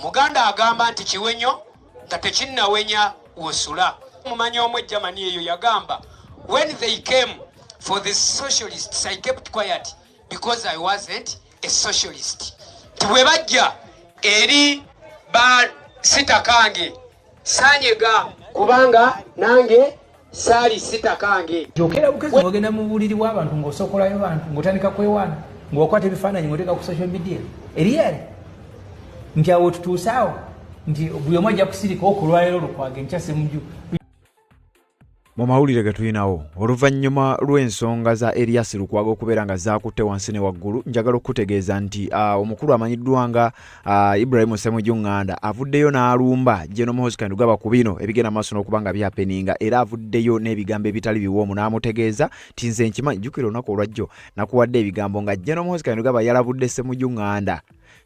Muganda agamba nti kiwenyo nga tekinnawenya wosula. Mumanyi omwe Germany eyo yagamba, when they came for the socialists I kept quiet because I wasn't a socialist. Bwe bajja eri ba Sitakange sanyega kubanga nange sali Sitakange. Jokera bukazi ogenda mu buliri bw'abantu ng'osokolayo bantu ng'otandika kwewaana ng'okwata ebifaananyi ng'oteeka ku social media eriyale nti awo tutuusaawo nti buli omu ajja kusirika okulwaliro Lukwago nkya Ssemujju. Mu mawulire ge tulinawo oluvannyuma lw'ensonga za Erias Lukwago okubeera nga zaakutte wansi ne waggulu, njagala okutegeeza nti omukulu amanyiddwa nga Ibrahim Ssemujju Nganda avuddeyo n'alumba General Muhoozi Kainerugaba ku bino ebigenda maaso n'okuba nga byapeninga, era avuddeyo n'ebigambo ebitali biwoomu n'amutegeeza ti nze nkimanyi, jjukira olunaku olwajjo nakuwadde ebigambo nga General Muhoozi Kainerugaba yalabudde Ssemujju Nganda.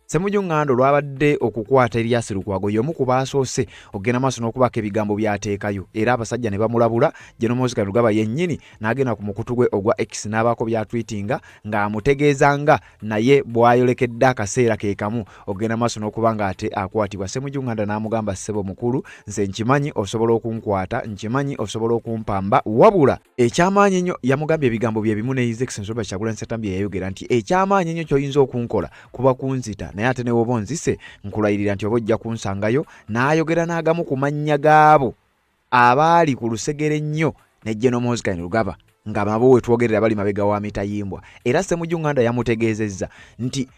Ssemujju Nganda olwabadde okukwata Erias Lukwago y'omu ku baasoose okugenda maaso n'okubaka ebigambo by'ateekayo, era abasajja ne bamulabula. General Muhoozi Kainerugaba yennyini n'agenda ku mukutu gwe ogwa X n'abaako byatwitinga ng'amutegeeza nga naye bw'ayolekedde akaseera ke kamu okugenda maaso n'okuba nga ate akwatibwa. Ssemujju Nganda n'amugamba, ssebo mukulu, nze nkimanyi osobola okunkwata, nkimanyi osobola okumpamba, wabula ekyamaanyi ennyo, yamugambye ebigambo bye bimu ne His Excellency Robert Kyagulanyi Ssentamu yayogera nti ekyamaanyi ennyo ky'oyinza okunkola kuba kunzita, naye ate ne woba onzise nkulayirira nti oba ojja kunsangayo. N'ayogera n'agamu ku mannya gaabo abaali ku lusegere nnyo ne General Muhoozi Kainerugaba nga nabo we twogerera bali mabega wa Mitayimbwa. Era Ssemujju Nganda yamutegeezezza nti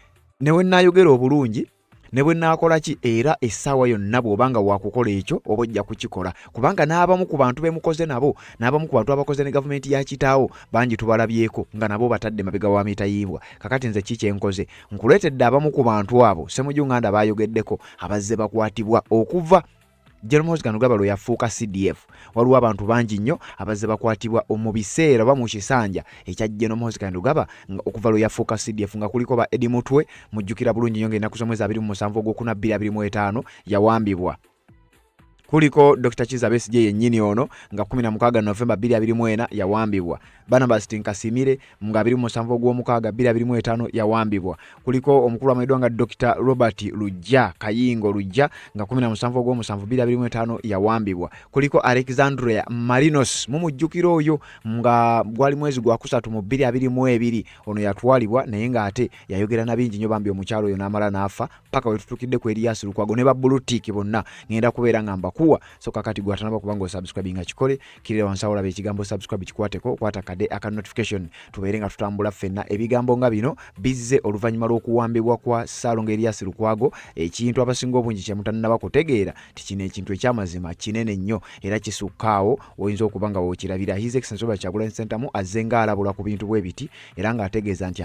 ne bwe nnaayogera obulungi, ne bwe nnaakola ki, era essaawa yonna bw'obanga waakukola ekyo oba ojja kukikola, kubanga n'abamu ku bantu bemukoze nabo, n'abamu ku bantu abakoze ne gavumenti ya kitaawo bangi tubalabyeko nga nabo batadde mabega wa Mitayimbwa. Kakati nze ki kye nkoze? Nkuleetedde abamu ku bantu abo Ssemujju Nganda baayogeddeko abazze bakwatibwa okuva General Muhoozi Kainerugaba lwe yafuuka CDF. Waliwo abantu bangi nnyo abazze bakwatibwa mu biseera oba mu kisanja ekya General Muhoozi Kainerugaba okuva lwe yafuuka CDF, nga kuliko ba Eddie Mutwe, mujjukira bulungi nnyo ng'ennaku z'omwezi 27 ogwokuna 2025 yawambibwa. Kuliko Dr. Kizza Besigye yennyini ono nga 16 Novemba 2024 yawambibwa. Barnabas Tinkasimire nga 27 ogw'omukaaga 2025 yawambibwa. Kuliko omukulu amanyiddwa nga Dr. Robert Lujja Kayingo Lujja nga 17 ogw'omusanvu 2025 yawambibwa. Kuliko Alexandria Marinos mumujjukira oyo nga gwali mwezi gwa kusatu mu 2022 ono yatwalibwa, naye ng'ate yayogera na bingi nnyo bambi omukyalo oyo n'amala n'afa paka we tutukidde ku Erias Lukwago ne babbulutiiki bonna ngenda kubeera ngamba kuwa. So kakati gwatanaba kubanga osubscribinga kikole kirira wansi awo olaba ekigambo subscribe kikwateko, kwata kade aka notification tubeere nga tutambula ffenna. Ebigambo nga bino bizze oluvannyuma lw'okuwambibwa kwa Ssaalongo Erias Lukwago, ekintu abasinga obungi kye mutannaba kutegeera ti kino ekintu ekyamazima kinene nnyo era kisukkaawo oyinza okuba nga wookirabira. His Excellency Robert Kyagulanyi Ssentamu azze ng'alabula ku bintu bwe biti era ng'ategeeza nti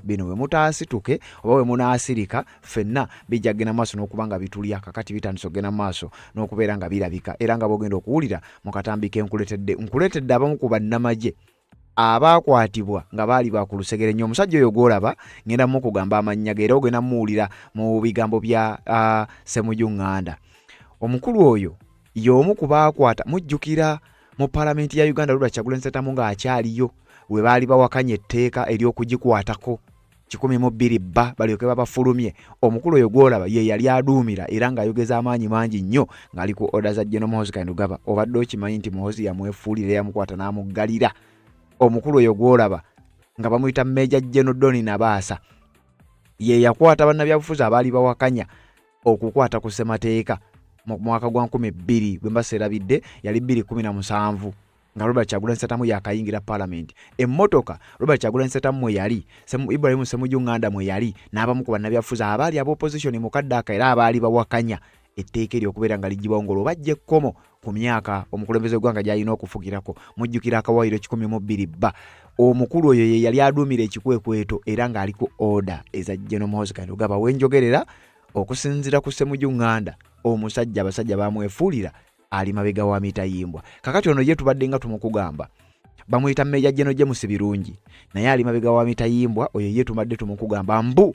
bino we mutaasituke oba we munaasirika ffenna bijja kgenda maaso n'okuba nga bitulya. Kakati bitandise okgenda maaso n'okubeera nga birabika, era nga bw'ogenda okuwulira mu katambi ke nkuleetedde abamu ku bannamagye abaakwatibwa nga baali ba ku lusegere nnyo. Omusajja oyo gw'olaba ngenda mu kugamba amannya ge, era ogenda muwulira mu bigambo bya Ssemujju Nganda. Omukulu oyo y'omu ku baakwata, mujjukira mu Paalamenti ya Uganda Robert Kyagulanyi Ssentamu ng'akyaliyo we baali bawakanya etteeka ery'okugikwatako 12 balyoke babafulumye. Omukulu oyo gw'olaba ye yali aduumira era ng'ayogeza amaanyi mangi nnyo ng'ali ku oda za General Muhoozi Kainerugaba. Obadde okimanyi nti Muhoozi yamwefuulira yamukwata n'amuggalira. Omukulu oyo gw'olaba nga bamuyita Major General Doni Nabaasa ye yakwata bannabyabufuzi abaali bawakanya okukwata ku ssemateeka mu mwaka gwa 2000 bwe mbaseerabidde yali 2017 nga Robert Kyagulanyi Ssentamu yakayingira Parliament. Emmotoka Robert Kyagulanyi Ssentamu mwe yali, Ibrahim Ssemujju Nganda mwe yali, n'abamu ku bannabyabufuzi abaali ab'opposition mu kaddaaka era abaali bawakanya etteeka ery'okubeera nga liggibwawo ng'olwo bajja ekkomo ku myaka omukulembeze gwanga gy'alina okufugirako. Mujjukira akawaayiro 12 omukulu oyo ye yali aduumira ekikwekweto era ng'ali ku oda eza General Muhoozi Kainerugaba. Wenjogerera okusinziira ku Ssemujju Nganda, omusajja abasajja bamwefuulira ali mabega wa Mitayimbwa. Kakati ono ye tubadde nga tumukugamba bamuyita Major General James Birungi, naye ali mabega wa Mitayimbwa. Oyo ye tubadde tumukugamba mbu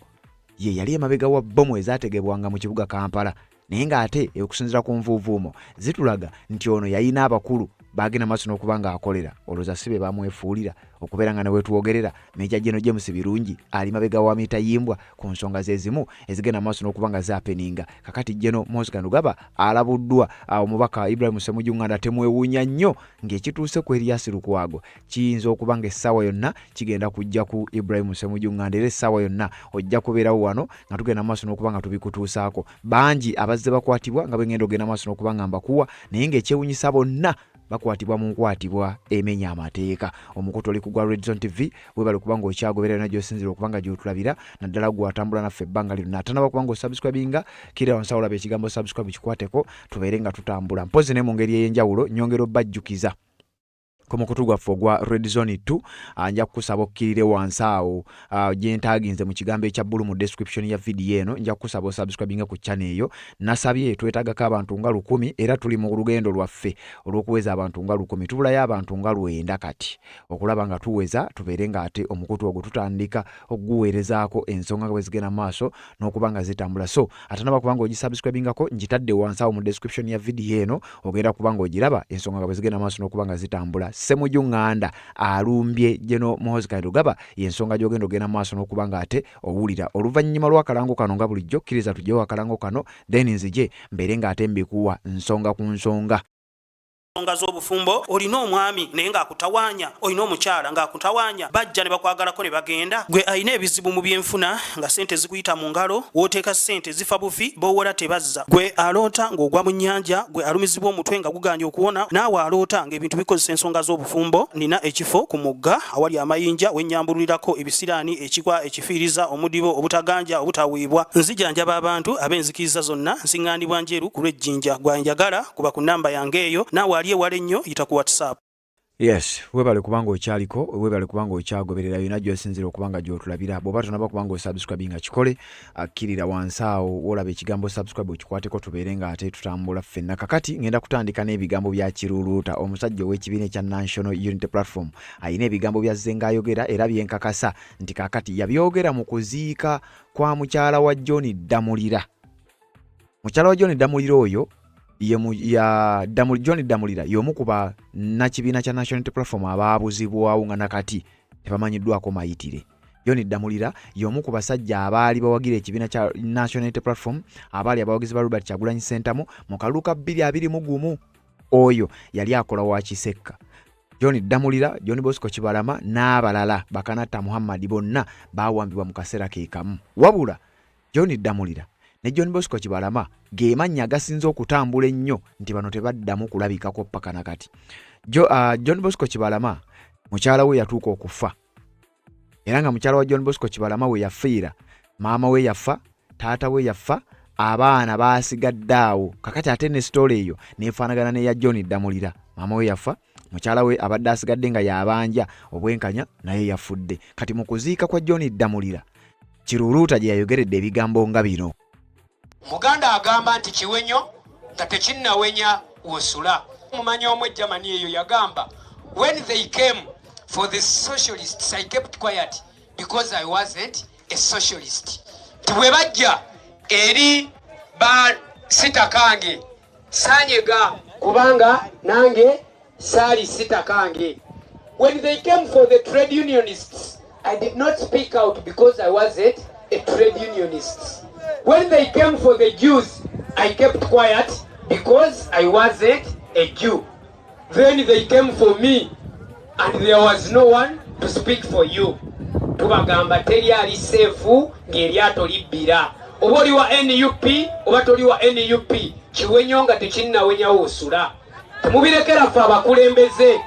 ye yali emabega wa bbomu ezaategebwanga mu kibuga Kampala, naye ng'ate okusinziira ku nvuuvuumo zitulaga nti ono yalina abakulu bagenda maaso n'okubanga akolera olowooza sibe bamwefuulira okubeera nga newe tuwogerera Meja General James Birungi ali mabega wa mitayimbwa ku nsonga zezimu ezigenda maaso n'okubanga zaapeninga kakati General Moses Kandugaba alabuddwa omubaka Ibrahim Ssemujju Nganda temwewuunya nnyo ng'ekituuse ku Erias Lukwago kiyinza okubanga essaawa yonna kigenda kujja ku Ibrahim Ssemujju Nganda era essaawa yonna ojja kubeerawo wano nga tugenda maaso n'okubanga tubikutuusaako bangi abazze bakwatibwa nga bwengenda ogenda maaso n'okubanga mbakuwa naye ng'ekyewuunyisa bonna bakwatibwa mu nkwatibwa emenya amateeka omukutu oli ku gwa Red Zone TV webale kubanga okyagoberera na gy'osinzira okubanga gy'otulabira naddala gwe atambula naffe ebbanga lino natanaba kubanga osubscribinga kira wansi olaba ekigambo subscribe kikwateko tubeere nga tutambula mpozi ne mu ngeri ey'enjawulo nyongera obbajjukiza ku mukutu gwaffe ogwa Red Zone 2 nja kukusaba okkirire wansi awo gye ntaaginze mu kigambo ekya bbulu mu description ya video eno nja kukusaba osubscribinga ku channel eyo nasabye twetaagako abantu nga 100 era tuli mu lugendo lwaffe olw'okuweza abantu nga 100 tubulayo abantu nga 9 kati okulaba nga tuweza tubeere nga ate omukutu ogwo tutandika okuguweerezaako ensonga nga bwe zigenda maaso n'okuba nga zitambula so atanaba kubanga ogisubscribingako ngitadde wansi awo mu description ya video eno ogenda kubanga ogiraba ensonga nga bwe zigenda maaso n'okuba nga zitambula Ssemujju Nganda alumbye General Moses Kandugaba y'ensonga gy'ogenda ogenda maaso n'okuba nga ate owulira oluvannyuma lw'akalango kano nga bulijjo kkiriza tujjewo akalango kano then nzije mbeere nga ate mbikuwa nsonga ku nsonga nsonga z'obufumbo olina omwami naye ng'akutawaanya olina omukyala ng'akutawaanya bajja ne bakwagalako ne bagenda gwe alina ebizibu mu byenfuna nga ssente zikuyita mu ngalo w'oteeka ssente zifa bufi b'owola tebazza gwe aloota ng'ogwa mu nnyanja gwe alumizibwa omutwe nga guganja okuwona naawe aloota ng'ebintu bikozesa ensonga z'obufumbo nina ekifo ku mugga awali amayinja wennyambulirako ebisiraani ekikwa ekifiiriza omudibo obutaganja obutaweebwa nzijanjaba abantu ab'enzikiriza zonna nsiŋŋaanibwa njeru ku lw'ejjinja gwanjagala kuba ku nnamba yange eyo naawe aliye wale nnyo yita ku WhatsApp. Yes, webale kubanga okyaliko, webale kubanga okyagoberera yona gy'osinzira okubanga gy'otulabira. Bw'oba tonaba kubanga osubscribinga kikole, akkirira wansi awo olaba ekigambo subscribe okikwateko tubeere nga ate tutambula ffenna. Kakati ngenda kutandika n'ebigambo bya Kiruluuta, omusajja ow'ekibiina ekya National Unity Platform. Ayina ebigambo byazze ng'ayogera era byenkakasa nti kakati yabyogera mu kuziika kwa mukyala wa John Damulira. Mukyala wa John Damulira oyo John Damulira y'omu ku bannakibiina kya National Unity Platform abaabuzibwawo nga nakati tebamanyiddwako mayitire. John Damulira y'omu ku basajja abaali bawagira ekibiina kya National Unity Platform abaali abawagizi ba Robert Kyagulanyi Ssentamu mu kaluka 2021 oyo yali akola wa Kisekka. John Damulira, John Bosco Kibalama n'abalala Bakanata Muhammad bonna baawambibwa mu kaseera ke kamu. Wabula John Damulira ne John Bosco Kibalama gemannya gasinze okutambula ennyo nti bano tebaddamu kulabikako paka nakati. John Bosco Kibalama mukyala we yatuuka okufa. Era nga mukyala wa John Bosco Kibalama we yafiira, maama we yafa, taata we yafa, abaana baasigadde awo. Kakati ate ne story eyo neefaanagana n'eya John Damulira. Maama we yafa, mukyala we abadde asigadde nga yabanja obwenkanya naye yafudde. Kati mu kuziika kwa John Damulira Kiruluuta gye yayogeredde ebigambo nga bino. Muganda agamba nti kiwenyo nga tekinnawenya wosula. Mumanyi omwe Germany eyo yagamba, when they came for the socialists I kept quiet because I wasn't a socialist. Tibwe bajja eri ba sitakange sanyega kubanga nange sali sitakange. When they came for the trade unionists I did not speak out because I wasn't a trade unionist. When they came for the Jews, I kept quiet because I wasn't a Jew. Then they came for me and there was no one to speak for you. Tubagamba teri ali sefu ng'eryato libbira. Oba oli wa NUP oba toli wa NUP kiwenyo nga tekinnawenya wosula. Temubirekera ffe abakulembeze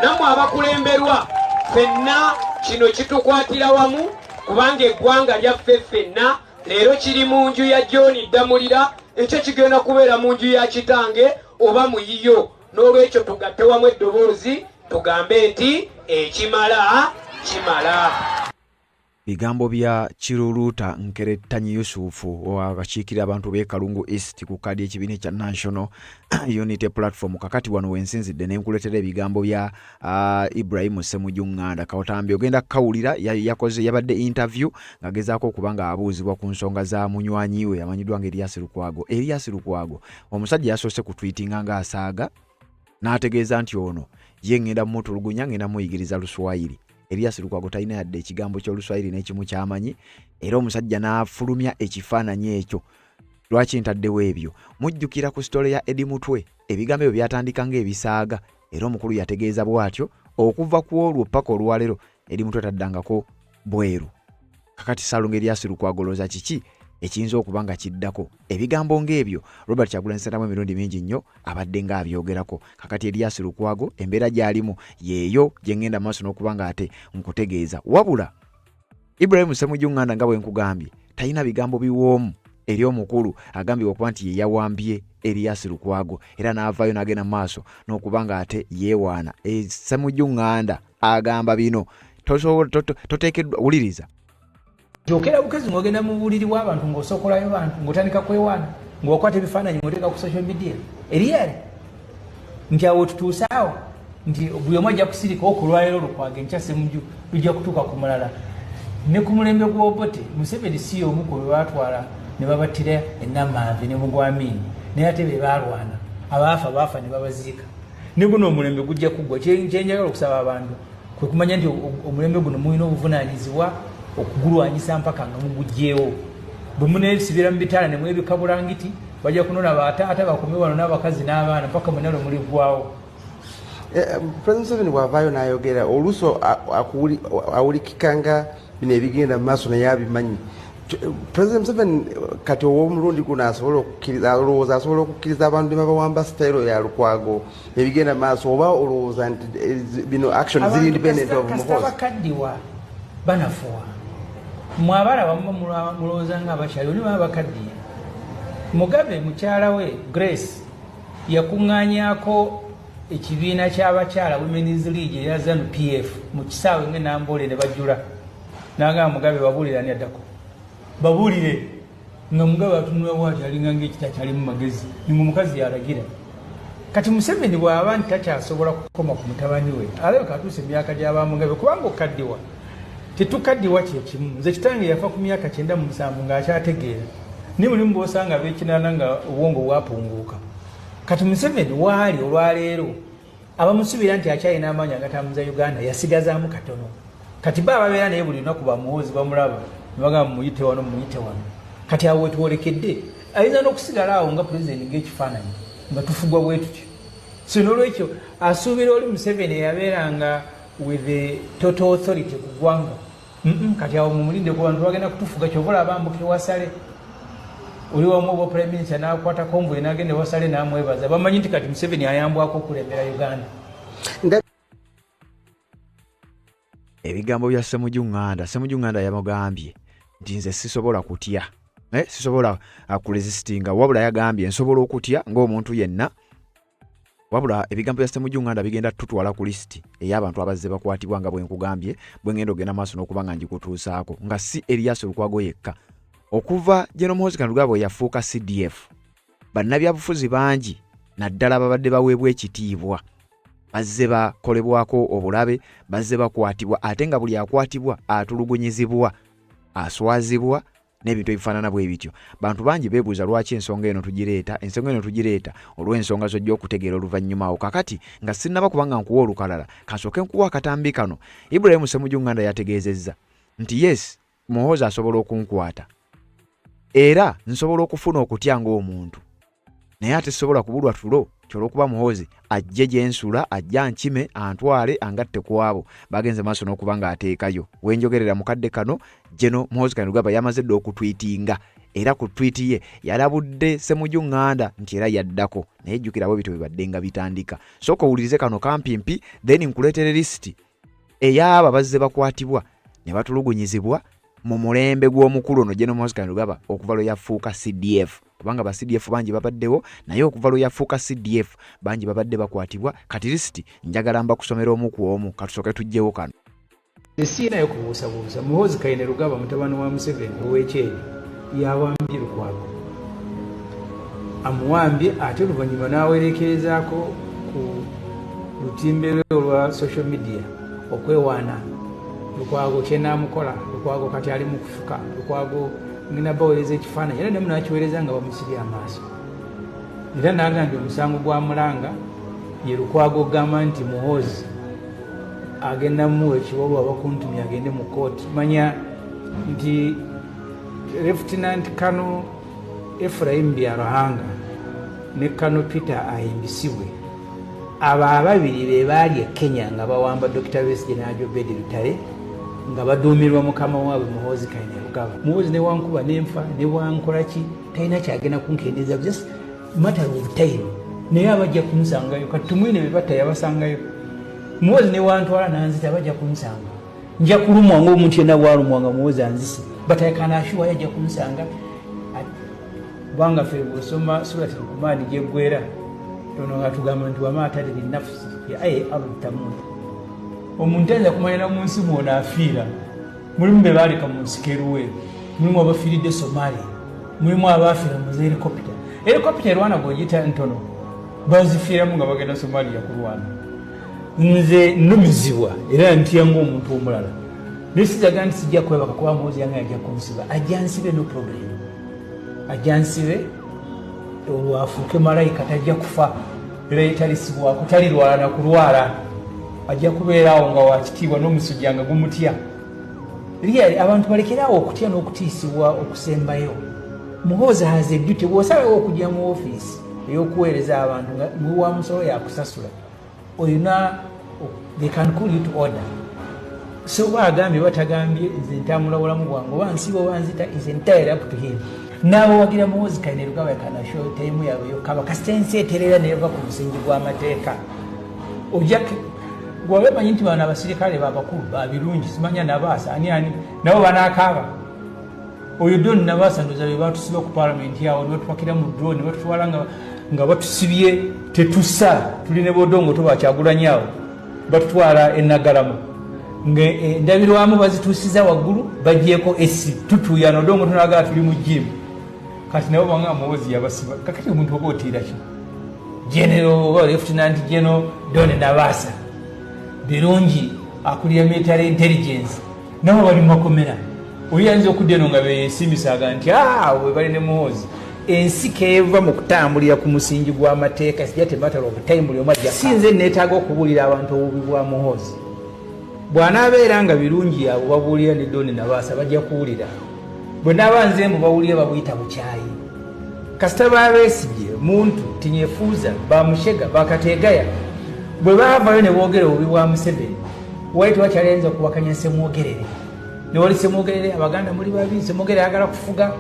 nammwe abakulemberwa ffenna kino kitukwatira wamu kubanga eggwanga lyaffe ffenna leero kiri mu nju ya John Damulira ekyo kigenda kubeera mu nju ya kitange oba mu yiyo. N'olwekyo tugatte wamu eddoboozi tugambe nti ekimala kimala. Bigambo bya Kiruluuta Nkerettanyi Yusufu akakiikirira abantu b'e Kalungu East ku kadi ekibiina kya National Unity Platform. Kakati wano wensinzidde ne nkuleetera ebigambo bya Ibrahim Ssemujju Nganda. Kawotambi ogenda kawulira yakoze yabadde interview ng'agezaako okuba nga abuuzibwa ku nsonga za munywanyi we amanyiddwa nga Erias Lukwago. Erias Lukwago omusajja yasoose ku tweetinga ng'asaaga n'ategeeza nti ono ye ngenda mutulugunya ngenda muyigiriza Luswayiri. Erias Lukwago talina yadde ekigambo ky'Oluswayiri n'ekimu kyamanyi, era omusajja n'afulumya ekifaananyi ekyo. Lwaki ntaddewo ebyo? Mujjukira ku sitole ya Eddie Mutwe, ebigambo ebyo byatandika ng'ebisaaga, era omukulu yategeeza bw'atyo okuva ku olwo paka olwaleero Eddie Mutwe taddangako bweru. Kakati Ssaalongo Erias Lukwago looza kiki ekiyinza okuba nga kiddako? Ebigambo ng'ebyo Robert Kyagulanyi Ssentamu emirundi mingi nnyo abadde ng'abyogerako. Kakati Erias Lukwago embeera gy'alimu yeeyo gye ngenda maaso n'okuba nga ate nkutegeeza. Wabula Ibrahim Ssemujju Nganda nga bwe nkugambye talina bigambo biwoomu eri omukulu agambibwa okuba nti ye yawambye Erias Lukwago, era n'avaayo n'agenda maaso n'okuba nga ate yeewaana. Ssemujju Nganda agamba bino toteekeddwa wuliriza. Kyokera bukazi ng'ogenda mu buliri bw'abantu ng'osokolayo bantu ng'otandika kwewaana ng'okwata ebifaananyi ng'oteeka ku social media eriyale nti awo tutuusaawo nti buli omu ajja kusirika okulwaliro Lukwago enkya Ssemujju lujja kutuuka ku mulala. Ne ku mulembe gw'Obote Museveni si omu ku lwe baatwala ne babattira Ennamanve ne Mugwamini naye ate be baalwana baafa ne babaziika. Ne guno omulembe gujja kuggwa. Kyenjagala okusaba abantu kwe kumanya nti omulembe guno mulina obuvunaanyizibwa okugulwanyisa mpaka nga mugugyeewo. Bwe muneesibira mu bitaala ne mwebika bulangiti bajja kunona ate bakomye wano n'abakazi n'abaana mpaka mwenalo muliggwawo. President Museveni bw'avaayo n'ayogera oluusi awulikikanga bino ebigenda mu maaso naye abimanyi. President Museveni kati ow'omulundi guno olowooza asobola okukkiriza abantu ne bawamba sitayiro ya Lukwago ebigenda mu maaso, oba olowooza nti bino action ziri independent of Muhoozi? Abakaddiwa banafuwa mwabala mulowooza ng'abakyali oli baba bakaddiya. Mugabe mukyala we Grace yakuŋŋaanyaako ekibiina ky'abakyala Women's League eya ZANU-PF mu kisaawe ng'Enambole ne bajjula n'agamba Mugabe babuulira ni addako babuulire nga Mugabe atunula bw'ati alinga ng'ekita kyali mu magezi nga omukazi yalagira. Kati Museveni bw'aba nti takyasobola kukoma ku mutabani we alabika atuuse emyaka gy'aba Mugabe kubanga okaddiwa tetukaddiwa kyekimu. Nze kitange yafa ku myaka 97 ng'akyategeera ni mulimu bw'osanga beekinana nga obwongo bwapunguuka. Kati Museveni waali olwaleero abamusubira nti akyalina amaanyi agatambuza Uganda yasigazaamu katono. Kati baba babeera naye buli lunaku bamuhoozi bamulaba ne bagamba muyite wano muyite wano. Kati awo wetwolekedde ayinza n'okusigala awo nga pulezidenti ng'ekifaananyi nga tufugwa bwe tutyo. So n'olwekyo asuubira oli Museveni eyabeeranga with the total authority ku ggwanga. Kati awo mumulinde ku bantu bagenda kutufuga kyova abambuke wasale. Oli wamu obwa Prime Minister n'akwata konvoyi n'agenda wasale n'amwebaza. Bamanyi nti kati Museveni ayambwako okulembera Uganda. Ebigambo bya Ssemujju Nganda. Ssemujju Nganda yamugambye nti nze sisobola kutya. Sisobola kuresistinga, wabula yagambye nsobola okutya ng'omuntu yenna. Wabula ebigambo bya Ssemujju Nganda bigenda tutwala ku listi ey'abantu abazze bakwatibwa nga bwe nkugambye bwe ngenda ogenda maaso n'okuba nga ngikutuusaako nga si Erias Lukwago yekka. Okuva General Muhoozi Kainerugaba yafuuka CDF, bannabyabufuzi bangi naddala babadde baweebwa ekitiibwa bazze bakolebwako obulabe, bazze bakwatibwa ate nga buli akwatibwa atulugunyizibwa, aswazibwa n'ebintu ebifaanana bwe bityo. Bantu bangi beebuuza lwaki ensonga eno tugireeta olw'ensonga z'ojja okutegeera oluvannyuma awo. Kakati nga sinnaba kubanga nkuwa olukalala kasooke nkuwa akatambi kano. Ibrahim Ssemujju Nganda yategeezezza nti yes, Muhoozi asobola okunkwata era nsobola okufuna okutya ng'omuntu, naye ate sobola kubulwa tulo kyolwokuba Muhoozi ajje gye nsula, ajja nkime antwale angatte ku abo bagenze maaso n'okuba nga ateekayo. Wenjogerera mukadde kano General Muhoozi Kainerugaba yamaze dde okutwitinga, era ku twiti ye yalabudde Ssemujju Nganda nti era yaddako, naye jjukira bwe bityo bibadde nga bitandika. Sooka owulirize kano kampimpi then nkuleetere lisiti ey'abo bazze bakwatibwa ne batulugunyizibwa mu mulembe gw'omukulu ono General Muhoozi Kainerugaba okuva lwe yafuuka CDF. Kubanga ba CDF bangi babaddewo, naye okuva lwe yafuuka CDF bangi babadde bakwatibwa. Kati lisiti njagala mba kusomera omu ku omu, katusooke tujjewo kano. Siinayo kubuusabuusa. Muhoozi Kainerugaba mutabani wa Museveni ow'Ekyeri yawambye Lukwago, amuwambye ate oluvannyuma n'awerekerezaako ku lutimbe lwe olwa social media okwewaana Lukwago kyenaamukola. Lukwago kati ali mu kufuka. Lukwago ngenda baweereza ekifaananyi era nemu n'akiweereza nga bamusibye amaaso. Era n'agambye omusango gwa Mulanga ye Lukwago gamba nti Muhoozi agenda muwa ekiwolu abakuntumya agende mu kooti. Manya nti Lieutenant Colonel Ephraim Byarahanga ne Colonel Peter ayimbisibwe abo ababiri be baali e Kenya nga bawamba Dr. Besigye n'Ajobedi Lutale nga baduumirwa mukama waabwe Muhoozi Kainerugaba. Muhoozi ne wankuba n'enfa ne wankola ki talina kyagenda kunkendeeza, just matter of time. Naye abajja kunsangayo kati tumwine be batta yabasangayo. Muhoozi ne wantwala nanzita bajja kunsanga. Nja kulumwa ng'omuntu yenna bwalumwa nga Muhoozi anzise. But I can assure yajja kunsanga. Bwanga ffe bw'osoma surati Lukumaani gy'eggwera tono nga tugamba nti wama atali binnafusi ya aye alutamuntu. Omuntu ayinza kumanyira mu nsi mwona afiira. Mulimu be baaleka mu nsiko eruweeru, mulimu abafiiridde Somalia, mulimu abaafiira mu helikopita. Helikopita erwana bw'ogiyita ntono bazifiiramu nga bagenda Somalia kulwana. Nze nnumizibwa era ntya ng'omuntu omulala. Nesizaga nti sijja kwebaka kuba Muhoozi yange ajja kunsiba. Ajja nsibe no problem. Ajja nsibe olwafuuke malayika tajja kufa era yetalisibwako talirwala na kulwala. Ajja kubeeraawo nga wakitiibwa n'omusujja nga gumutya. Really abantu balekerawo okutya n'okutiisibwa okusembayo. Muhoozi has a duty. Bw'osalawo okujja mu ofiisi ey'okuweereza abantu nga muwa musolo yakusasula oyina they can call you to order. So bagambye batagambye nze ntambula bulamu bwange oba nsiba oba nzita is entirely up to him. Naabo wagira Muhoozi Kainerugaba yakanasho taimu yaabwe yokkaba kasita ensi eterera neeva ku musingi gw'amateeka. Ojja gwabe manyi nti bano abasirikale babakulu babirungi simanya Nabaasa ani nabo banaakaaba. Oyo Don Nabaasa ndoza be batusiba ku parliament yawo ne batupakira mu drone ne batutwala nga batusibye tetussa tuli ne Bodongo Kyagulanyi awo batutwala e Nagalama ndabirwamu bazituusiza waggulu bagyeko esi tutuuya n'Odongo tunagala tuli mu gym kati nabo banga Muhoozi yabasiba. Kakati omuntu oba otiira ki General oba Lieutenant General Don Nabaasa birungi akulira military intelligence nabo bali mu makomera. Oyinza okudda eno nga beesiimisaga nti we bali ne Muhoozi. Ensi keeva mu kutambulira ku musingi gw'amateeka sijja matter of time buli omu ajja. Sinze neetaaga okubuulira abantu obubi bwa Muhoozi. Bw'anaabeera nga birungi abo babuulira ne Don Nabaasa bajja kuwulira. Bwe naaba nze mbu bawulira babuyita bukyayi. Kasita Besigye muntu tinyefuuza bamushega bakateegaya bwe baavayo ne boogera obubi bwa Museveni wali tewakyalenza okuwakanya Ssemwogerere. Ne wali Ssemwogerere Abaganda muli babi, Ssemwogerere ayagala kufuga.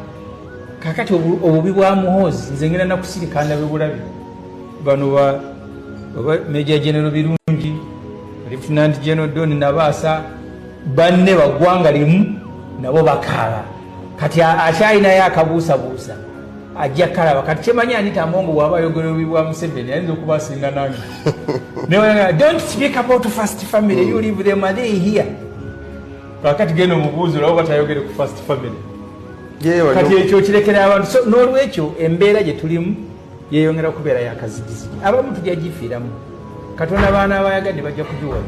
Kakati obubi bwa Muhoozi nze ngenda nakusirika ndabe bulabi. Bano ba Major General Birungi, Lieutenant General Don Nabaasa banne bagwanga limu nabo bakaala. Kati akyalinayo akabuusabuusa ajja kalaba. Kati kyemanyi Anita Among bw'aba ayogera obubi bwa Museveni ayinza okuba asinga nange. Don't speak about first family, you leave them and they here. Kakati genda omubuuzo labo batayogere ku first family. Kati ekyo kirekera abantu. So n'olwekyo embeera gye tulimu yeeyongera kubeera yakazigizigi. Abamu tujja gifiiramu. Katonda abaana abayagadde bajja kugiwona.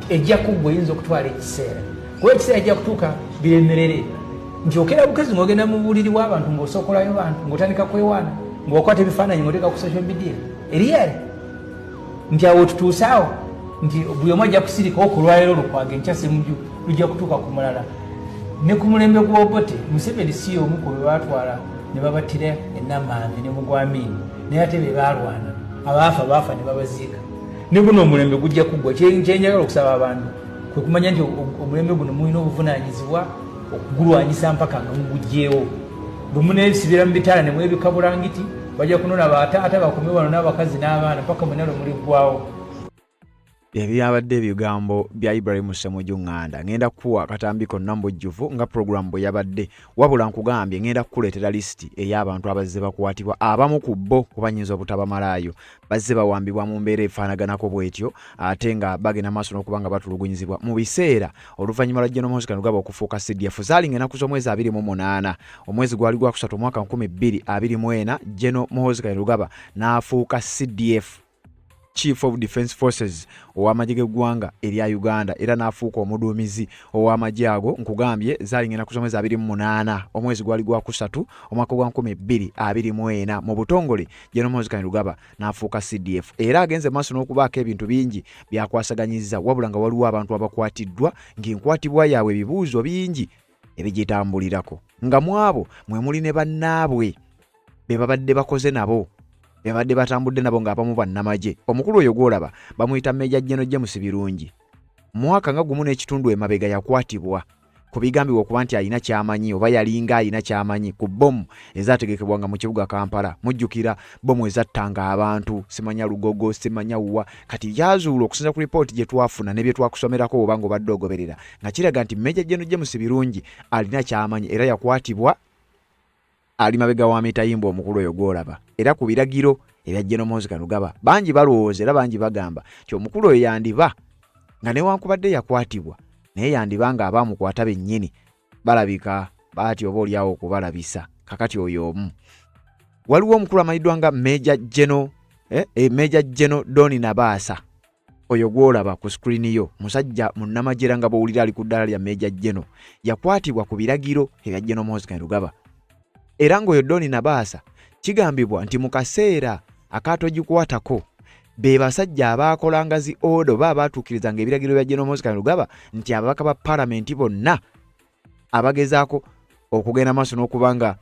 Ejja kuggwa eyinza okutwala ekiseera. Kuba ekiseera ejja kutuuka biremerere. Nti okera bukazi ng'ogenda mu buliri bw'abantu ng'osokolayo bantu ng'otandika kwewaana ng'okwata ebifaananyi ng'oteeka ku social media. Eriyale nti awo tutuuse awo nti buli omu ajja kusirika okulwaliro Lukwago enkya Ssemujju lujja kutuuka ku mulala. Ne ku mulembe gw'Obote Museveni si omu ku be baatwala ne babattira e Namanve ne Mugwamini naye ate be baalwana baafa ne babaziika. Ne guno omulembe gujja kuggwa. Kyenjagala okusaba abantu kwe kumanya nti omulembe guno mulina obuvunaanyizibwa okugulwanyisa mpaka nga mugugyeewo. Bwe muneesibira mu bitaala ne mwebika bulangiti bajja kunona bataata bakome bano n'abakazi n'abaana mpaka mwena lwe muliggwawo. Ebyabadde ebigambo bya Ibrahim Ssemujju Nganda. Ngenda kuwa katambiko nnambujjuvu nga program bwe yabadde wabula nkugambye ngenda kukuleetera lisiti ey'abantu abazze bakwatibwa abamu ku bo kubanyinza obutabamalayo bazze bawambibwa mu mbeera efaanaganako bw'etyo ate nga bagenda maaso n'okuba nga batulugunyizibwa mu biseera oluvannyuma lwa General Muhoozi Kainerugaba okufuuka CDF. Zaalinga ennaku z'omwezi 28 omwezi gwali gwa kusatu omwaka 2024 General Muhoozi Kainerugaba n'afuuka CDF Chief of Defence Forces ow'amagye g'eggwanga erya Uganda era n'afuuka omuduumizi ow'amagye ago nkugambye zaalingana ku mwezi 28 omwezi gwali gwa kusatu omwaka gwa 2024 mu butongole General Moses Kainerugaba n'afuuka CDF era agenze maaso n'okubaako ebintu bingi byakwasaganyizza wabula nga waliwo abantu abakwatiddwa ng'enkwatibwa yaabwe ebibuuzo bingi ebigitambulirako nga mu abo mwe muli ne bannaabwe be babadde bakoze nabo bebadde batambudde nabo ng'abamu bannamagye. Omukulu oyo gwolaba bamuyita Major General James Birungi. Mwaka nga gumu n'ekitundu emabega yakwatibwa ku bigambibwa okuba nti alina kyamanyi oba yalinga alina kyamanyi ku bomu ezaategekebwanga mu kibuga Kampala. Mujjukira bomu ezattanga abantu simanya Lugogo simanya Uwa kati byazuula okusinza ku report gye twafuna ne bye twakusomerako oba ng'obadde ogoberera nga kiraga nti Major General James Birungi alina kyamanyi era yakwatibwa ali mabega wa Mitayimbo omukulu oyo gwolaba era ku biragiro ebya General Moses Kainerugaba bangi balowooza era bangi bagamba nti omukulu oyo yandiba nga newankubadde yakwatibwa naye yandiba nga abaamukwata bennyini balabika baati oba oliawo okubalabisa kakati oyo omu. Waliwo omukulu amanyiddwa nga Major General Doni Nabasa oyo gwolaba ku screen yo musajja munnamagye nga bw'owulira ali ku ddala lya Major General yakwatibwa ku biragiro ebya General Moses Kainerugaba. Era ng'oyo Doni Nabasa kigambibwa nti mu kaseera akatogikwatako be basajja abaakolanga zi odo baatuukirizanga ebiragiro bya General Moses Kainerugaba nti ababaka ba palamenti bonna abagezaako okugenda maaso n'okubanga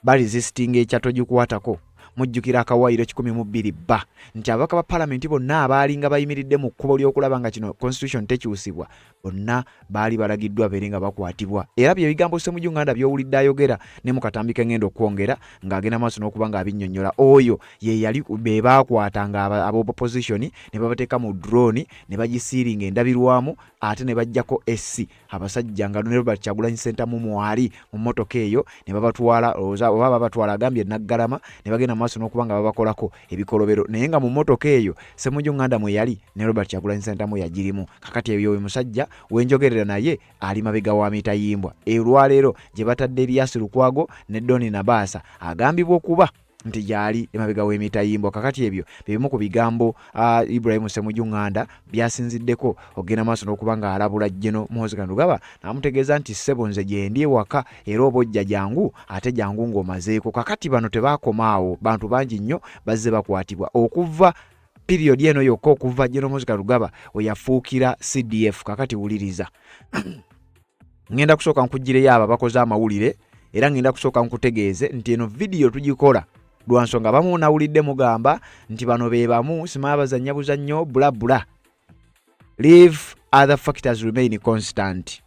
baresistinga ekyatogikwatako mujjukira akawaayiro 12 bba nti ababaka ba palamenti bonna abaalinga bayimiridde mu kkubo ly'okulaba nga kino constitution tekyusibwa bonna baali balagiddwa beere nga bakwatibwa. Era bye bigambo Ssemujju Nganda by'owulidde ayogera ne mu katambi k'engendo okwongera ng'agenda maaso n'okuba nga abinnyonnyola oyo ye yali be baakwatanga ab'opposition ne babateeka mu drone ne bagisiiringa endabirwamu ate ne bajjako SC abasajja nga ne Robert Kyagulanyi Center mu mwali mu mmotoka eyo ne babatwala oba babatwala agambye Naggalama ne bagenda maaso n'okuba nga babakolako ebikolobero naye nga mu mmotoka eyo Ssemujju Nganda mwe yali ne Robert Kyagulanyi Center mu yagirimu. Kakati eyo musajja wenjogerera naye ali mabega wa Mitayimbwa. Olwaleero gye batadde Erias Lukwago ne Doni Nabasa agambibwa okuba nti gyali emabega w'Emitayimbwa. Kakati ebyo bimu ku bigambo Ibrahim Ssemujju Nganda byasinziddeko ogenda maaso n'okuba nga alabula General Moses Kainerugaba n'amutegeeza nti ssebo nze gye ndi ewaka era obojja jangu ate jangu ng'omazeeko. Kakati bano tebaakomaawo bantu bangi nnyo bazze bakwatibwa okuva period eno yokka okuva General Moses Kainerugaba we yafuukira CDF. Kakati wuliriza ngenda kusooka nkugireyo abo abakoze amawulire era ngenda kusooka nkutegeeze nti eno video tugikola lwa nsonga bamu nawulidde mugamba nti bano be bamu simala bazannya buzannyo bula bula. Leave other factors remain constant.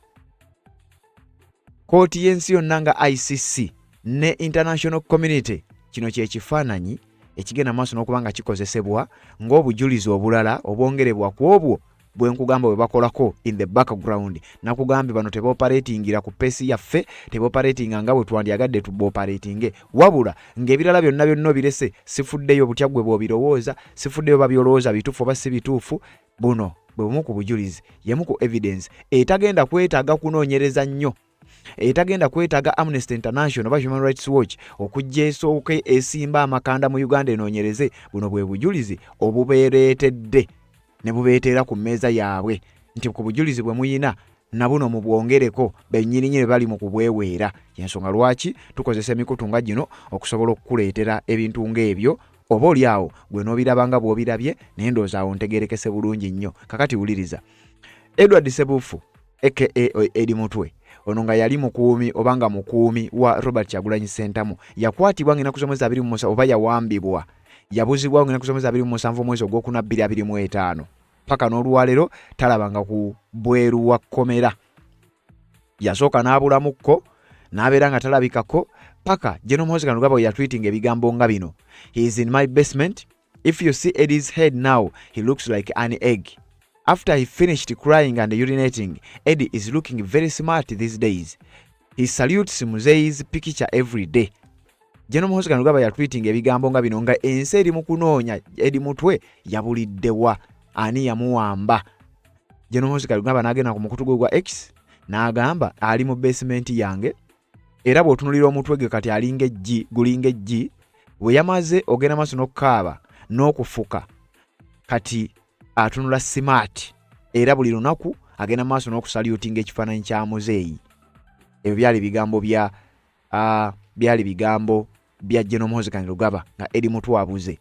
Kooti y'ensi yonna nga ICC ne international community kino kyekifaananyi ekigenda maaso n'okuba nga kikozesebwa ng'obujulizi obulala obwongerebwa ku obwo bwe nkugamba bwe bakolako in the background. Nakugambye bano teboperatingira ku pesi yaffe teboperatinga nga bwe twandyagadde tuboperatinge wabula ng'ebirala byonna byonna birese sifuddeyo butya gwe bw'obirowooza sifuddeyo babyolowooza bituufu oba si bituufu. Buno bwe bumu ku bujulizi yemu ku evidence etagenda kwetaaga kunoonyereza nnyo etagenda kwetaaga Amnesty International oba Human Rights Watch okujja esooke esimba amakanda mu Uganda enoonyereze. Buno bwe bujulizi obubeereetedde ne bubeetera ku mmeeza yaabwe nti ku bujulizi bwe muyina na buno mubwongereko bennyininyini bali mu kubweweera. Yensonga lwaki tukozesa emikutu nga gino okusobola okukuleetera ebintu ng'ebyo oba oliawo gwe n'obirabanga bw'obirabye naye ndowooza awo ntegeerekese bulungi nnyo. Kakati wuliriza Edward Ssebufu aka Edi Mutwe ono nga yali mukuumi oba nga mukuumi wa Robert Kyagulanyi Center yakwatibwa ng'ena kusomeza 27 oba yawambibwa yabuzibwa ng'ena kusomeza 27 mwezi ogwokuna 2025 paka n'olwaleero talabanga ku bweru wa kkomera. Yasooka n'abulamukko n'abeera nga talabikako paka General Moses Kainerugaba yatweetinga ebigambo nga bino. He is in my basement. If you see Eddie's head now, he looks like an egg. After he finished crying and urinating, Eddie is looking very smart these days. He salutes Muzei's picture every day. General Moses Kainerugaba yatweetinga ebigambo nga bino nga ensi eri mu kunoonya Edi Mutwe yabuliddewa ani yamuwamba. General Moses Kainerugaba n'agenda ku mukutu gwe gwa X n'agamba ali mu basement yange era bw'otunulira omutwe gwe kati gulinga eggi bwe yamaze ogenda maaso n'okukaaba n'okufuka kati atunula smart era buli lunaku agenda maaso n'okusalutinga ekifaananyi kya muzeeyi. Ebyo byali bigambo bya General Muhoozi Kainerugaba nga Eddie Mutwe abuze.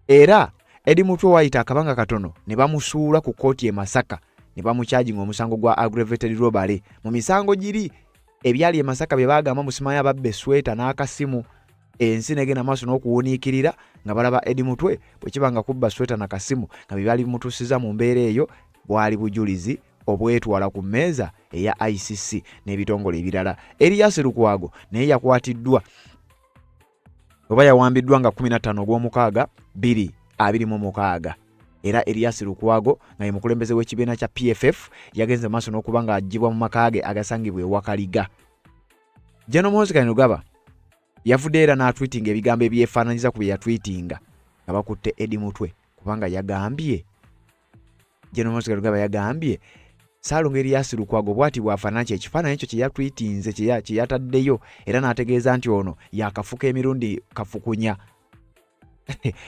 Era Eddie Mutwe waayita akabanga katono ne bamusuula ku kkooti e Masaka ne bamukyajinga omusango gwa aggravated robbery. Mu misango giri ebyali e Masaka bye baagamba Musimaya babbe sweta n'akasimu. Ensi negenda maaso n'okuwuniikirira nga balaba Eddie Mutwe bwe kibanga kubba sweta n'akasimu nga bye byali bimutuusiza mu mbeera eyo bwali bujulizi obwetwala ku mmeeza eya ICC n'ebitongole ebirala. Erias Lukwago naye yakwatiddwa oba yawambiddwa nga 15 ogw'omukaaga 2026. Era Erias Lukwago nga ye mukulembeze w'ekibiina kya PFF yagenze maaso n'okuba nga agibwa mu makaage agasangibwa ewakaliga. General Muhoozi Kainerugaba yavudde era n'atweetinga ebigambo ebyefaananyiza ku bye yatweetinga nga bakutte Eddie Mutwe kubanga yagambye General Muhoozi Kainerugaba yagambye Ssaalongo Erias Lukwago bw'ati bw'afaanana ekifaananyi ekyo kye yatweetinze kye yataddeyo era n'ategeeza nti ono yakafuka emirundi kafukunya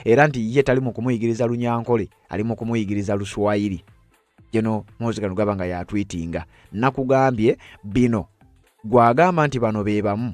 era nti ye tali mu kumuyigiriza Lunyankole ali mu kumuyigiriza Luswayiri. General Muhoozi Kainerugaba nga yatweetinga nakugambye bino gwagamba nti bano be bamu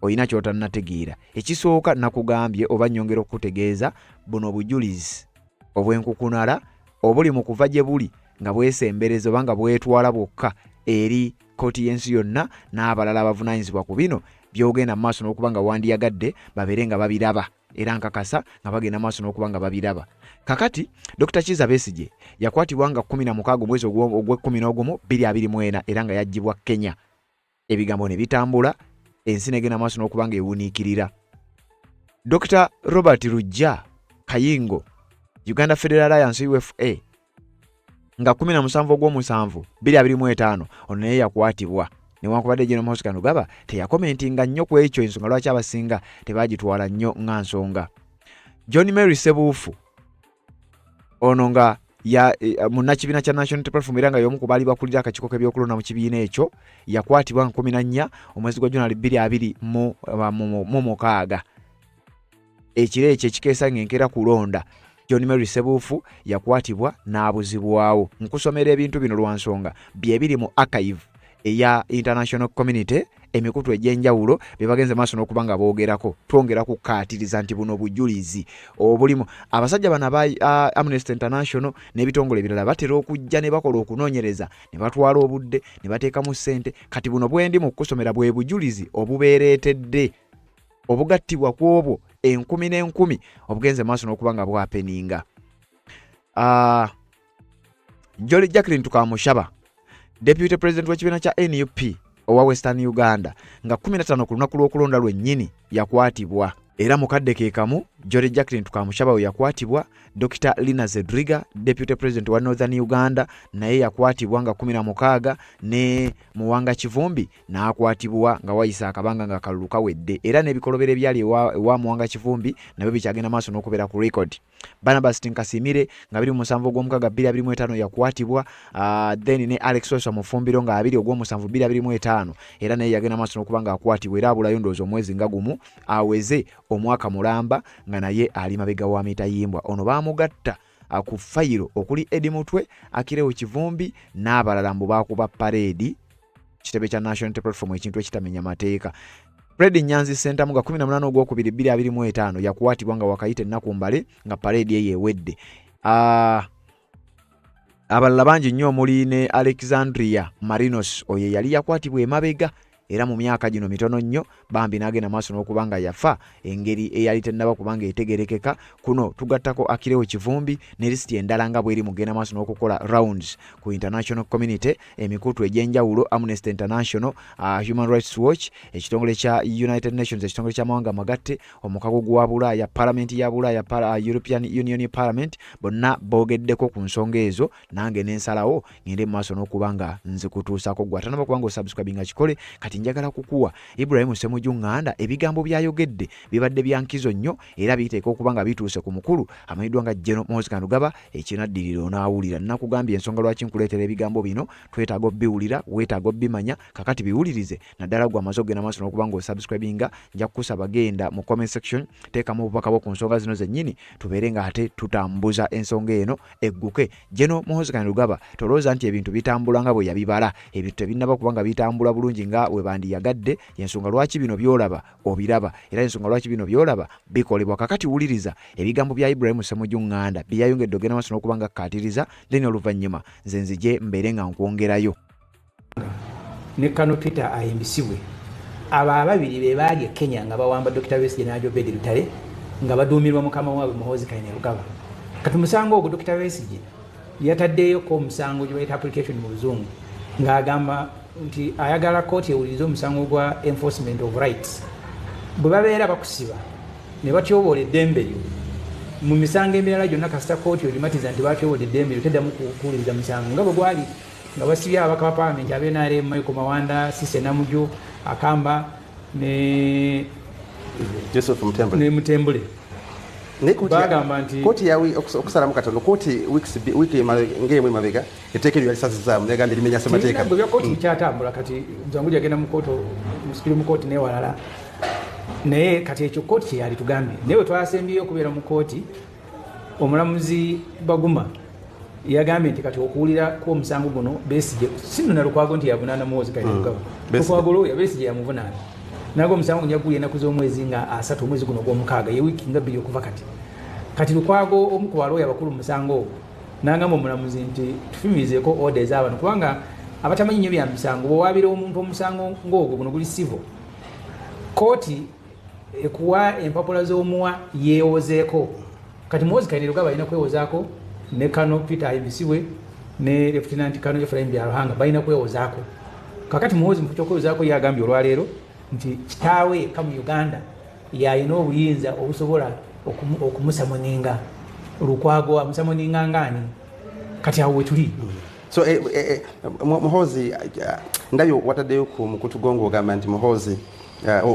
oyina ky'otannategeera. Ekisooka nakugambye oba nnyongera okutegeeza buno bujulizi obw'enkukunala obuli mu kuva gye buli nga bwesembereza oba nga bwetwala bwokka eri kkooti y'ensi yonna n'abalala abavunaanyizibwa ku bino byogenda maaso n'okuba nga wandiyagadde babeere nga babiraba era nkakasa nga bagenda maaso n'okuba nga babiraba. Kakati Dr. Kizza Besigye yakwatibwa nga 16 omwezi ogw'Okwakumi 2024 era nga yaggyibwa Kenya. Ebigambo ne bitambula ensi negenda maaso n'okuba nga ewuniikirira. Dr. Robert Lujja Kayingo Uganda Federal Alliance UFA nga 17 ogw'omusanvu 2025 ono naye yakwatibwa newankubadde General Muhoozi Kainerugaba teyakomentinga nnyo ku ekyo ensonga lwaki abasinga tebagitwala nnyo nga nsonga. John Mary Ssebuufu ono nga munnakibiina kya National Platform era nga y'omu ku baali bakulira akakiiko k'ebyokulonda mu kibiina ekyo yakwatibwa nga 14 omwezi gwa January 2026. Ekiro ekyo ekikeesa ng'enkera kulonda John Mary Ssebuufu yakwatibwa n'abuzibwawo. Nkusomera ebintu bino lwa nsonga bye biri mu archive eya international community emikutu egy'enjawulo bye bagenze maaso n'okuba nga boogerako. Twongera kukaatiriza nti buno bujulizi obulimu abasajja bano aba Amnesty International n'ebitongole ebirala batera okujja ne bakola okunoonyereza ne batwala obudde ne bateekamu ssente. Kati buno bwendi mu kusomera bwe bujulizi obubeereetedde obugattibwa ku obwo 10,000 obugenze maaso n'okuba nga bwapeninga. Jolly Jacqueline Tukamushaba Deputy President w'ekibiina kya NUP owa Western Uganda nga 15 ku lunaku lw'okulonda lwennyini yakwatibwa. Era mukadde ke kamu Jolly Jacqueline Tukamushaba we yakwatibwa. Dr. Lina Zedriga Deputy President wa Northern Uganda naye yakwatibwa nga 16 ne Muwanga Kivumbi n'akwatibwa nga wayisa akabanga nga kalulu kawedde era n'ebikolobero ebyali ewa Muwanga Kivumbi nabyo bikyagenda maaso n'okubeera ku record. Barnabas Tinkasimire nga 27 ogw'omukaaga 2025 yakwatibwa. Then ne Alex Sosa Mufumbiro nga 2 ogw'omusanvu 2025 era naye yagenda maaso n'okuba nga akwatibwa era abulayo ndowooza omwezi nga gumu aweze omwaka mulamba nga naye ali mabega wa Mitayimbwa. Ono bamugatta ku fayiro okuli Eddie Mutwe, Akirewo Kivumbi n'abalala mbu baakuba parade kitebe kya National Platform ekintu ekitamenya mateeka. Fred Nyanzi Center muga 18 ogw'okubiri 2025 yakwatibwa nga wakayita ennaku mbale nga parade ye yewedde. Abalala bangi nnyo omuli ne Alexandria Marinos oye yali yakwatibwa emabega era mu myaka gino mitono nnyo bambi n'agenda maaso n'okuba nga yafa engeri eyali tennaba kubanga etegerekeka. Kuno tugattako Akirewo Kivumbi ne lisiti endala nga bweri mugenda maaso n'okukola rounds ku international community emikutu egy'enjawulo Amnesty International, Human Rights Watch, ekitongole kya United Nations, ekitongole ky'amawanga amagatte, omukago gwa Bulaaya, Parliament ya Bulaaya, European Union Parliament, bonna boogeddeko ku nsonga ezo. Nange n'ensalawo ngende maaso n'okuba nga nzikutuusako. Gwatanaba kubanga osubscribinga kikole kati njagala kukuwa Ibrahim Ssemujju Ssemujju ebigambo byayogedde bibadde byankizo nnyo era biteeka okuba nga bituuse ku mukulu amanyiddwa nga General Muhoozi Kainerugaba ekinaddirira onaawulira. Nakugambye ensonga lwaki nkuleetera ebigambo bino twetaaga obbiwulira weetaaga obbimanya kakati biwulirize naddala gwe amaze okugenda maaso n'okuba nga osubscribinga nja kukusaba genda mu comment section teekamu obubaka bwo ku nsonga zino zennyini tubeere nga ate tutambuza ensonga eno egguke. General Muhoozi Kainerugaba tolowooza nti ebintu bitambula nga bwe yabibala ebintu tebinnaba kuba nga bitambula bulungi nga we bandiyagadde yensonga lwaki bino byolaba obiraba era ensonga lwaki bino byolaba bikolebwa. Kakati wuliriza ebigambo bya Ibrahim Ssemujju byayongedde ogenda maaso n'okuba nga kkaatiriza then oluvannyuma nze nzije mbeere nga nkwongerayo. Ne Kano Peter ayimbisibwe abo ababiri be baali e Kenya nga bawamba Dr. Besigye n'Ajo Bedi Lutale nga baduumirwa mukama waabwe Muhoozi Kainerugaba. Kati musango ogwo Dr. Besigye yataddeyo ko omusango gye bayita application mu Luzungu ng'agamba nti ayagala kooti ewulirize omusango gwa enforcement of rights. Bwe babeera bakusiba ne batyoboola eddembe lyo mu misango emirala gyonna kasita kooti olimatiza nti batyoboola eddembe lyo teddamu kuwuliriza musango nga bwe gwali nga basibye ababaka ba paalamenti ab'NRM Michael Mawanda, Cissy Namujju, Akamba ne Joseph Mutembule. Bagamba nti kooti yawi okusalamu katono kooti wiki ng'emu emabega eteekeddwa lisasi zaamu negambye limenya ssemateeka. Bwe bya kooti kyatambula kati Nzanguja agenda mu kooti Supreme Court n'ewalala naye kati ekyo kooti kye yali tugambye naye bwe twasembyeyo okubeera mu kooti omulamuzi Baguma yagambye nti kati okuwulira kw'omusango guno Besigye sino na Lukwago nti yavunaana Muhoozi Kainerugaba. Lukwago lwo Besigye yamuvunaana nago omusango njaguye ennaku z'omwezi nga 3 omwezi guno gw'omukaaga ye wiiki nga 2 okuva kati Lukwago omu ku balooya abakulu mu musango ogwo n'agamba omulamuzi nti tufumirizeeko orders abantu kubanga abatamanyi nnyo bya misango bw'owaabira omuntu omusango ng'ogwo guno guli civil kooti ekuwa empapula z'omuwa yeewozeeko. Kati Muhoozi Kainerugaba alina kwewozaako ne Kano Peter ayimbisibwe ne Lieutenant Kano Ephraim Byaruhanga balina kwewozaako. Kakati Muhoozi mu kyokwewozaako yagambye olwaleero nti kitaawe ka mu Uganda yalina obuyinza obusobola okumusamoninga Lukwago amusamoninga ngaani kati awo wetuli. So Muhoozi ndabyo wataddeyo ku mukutu gongo ogamba nti Muhoozi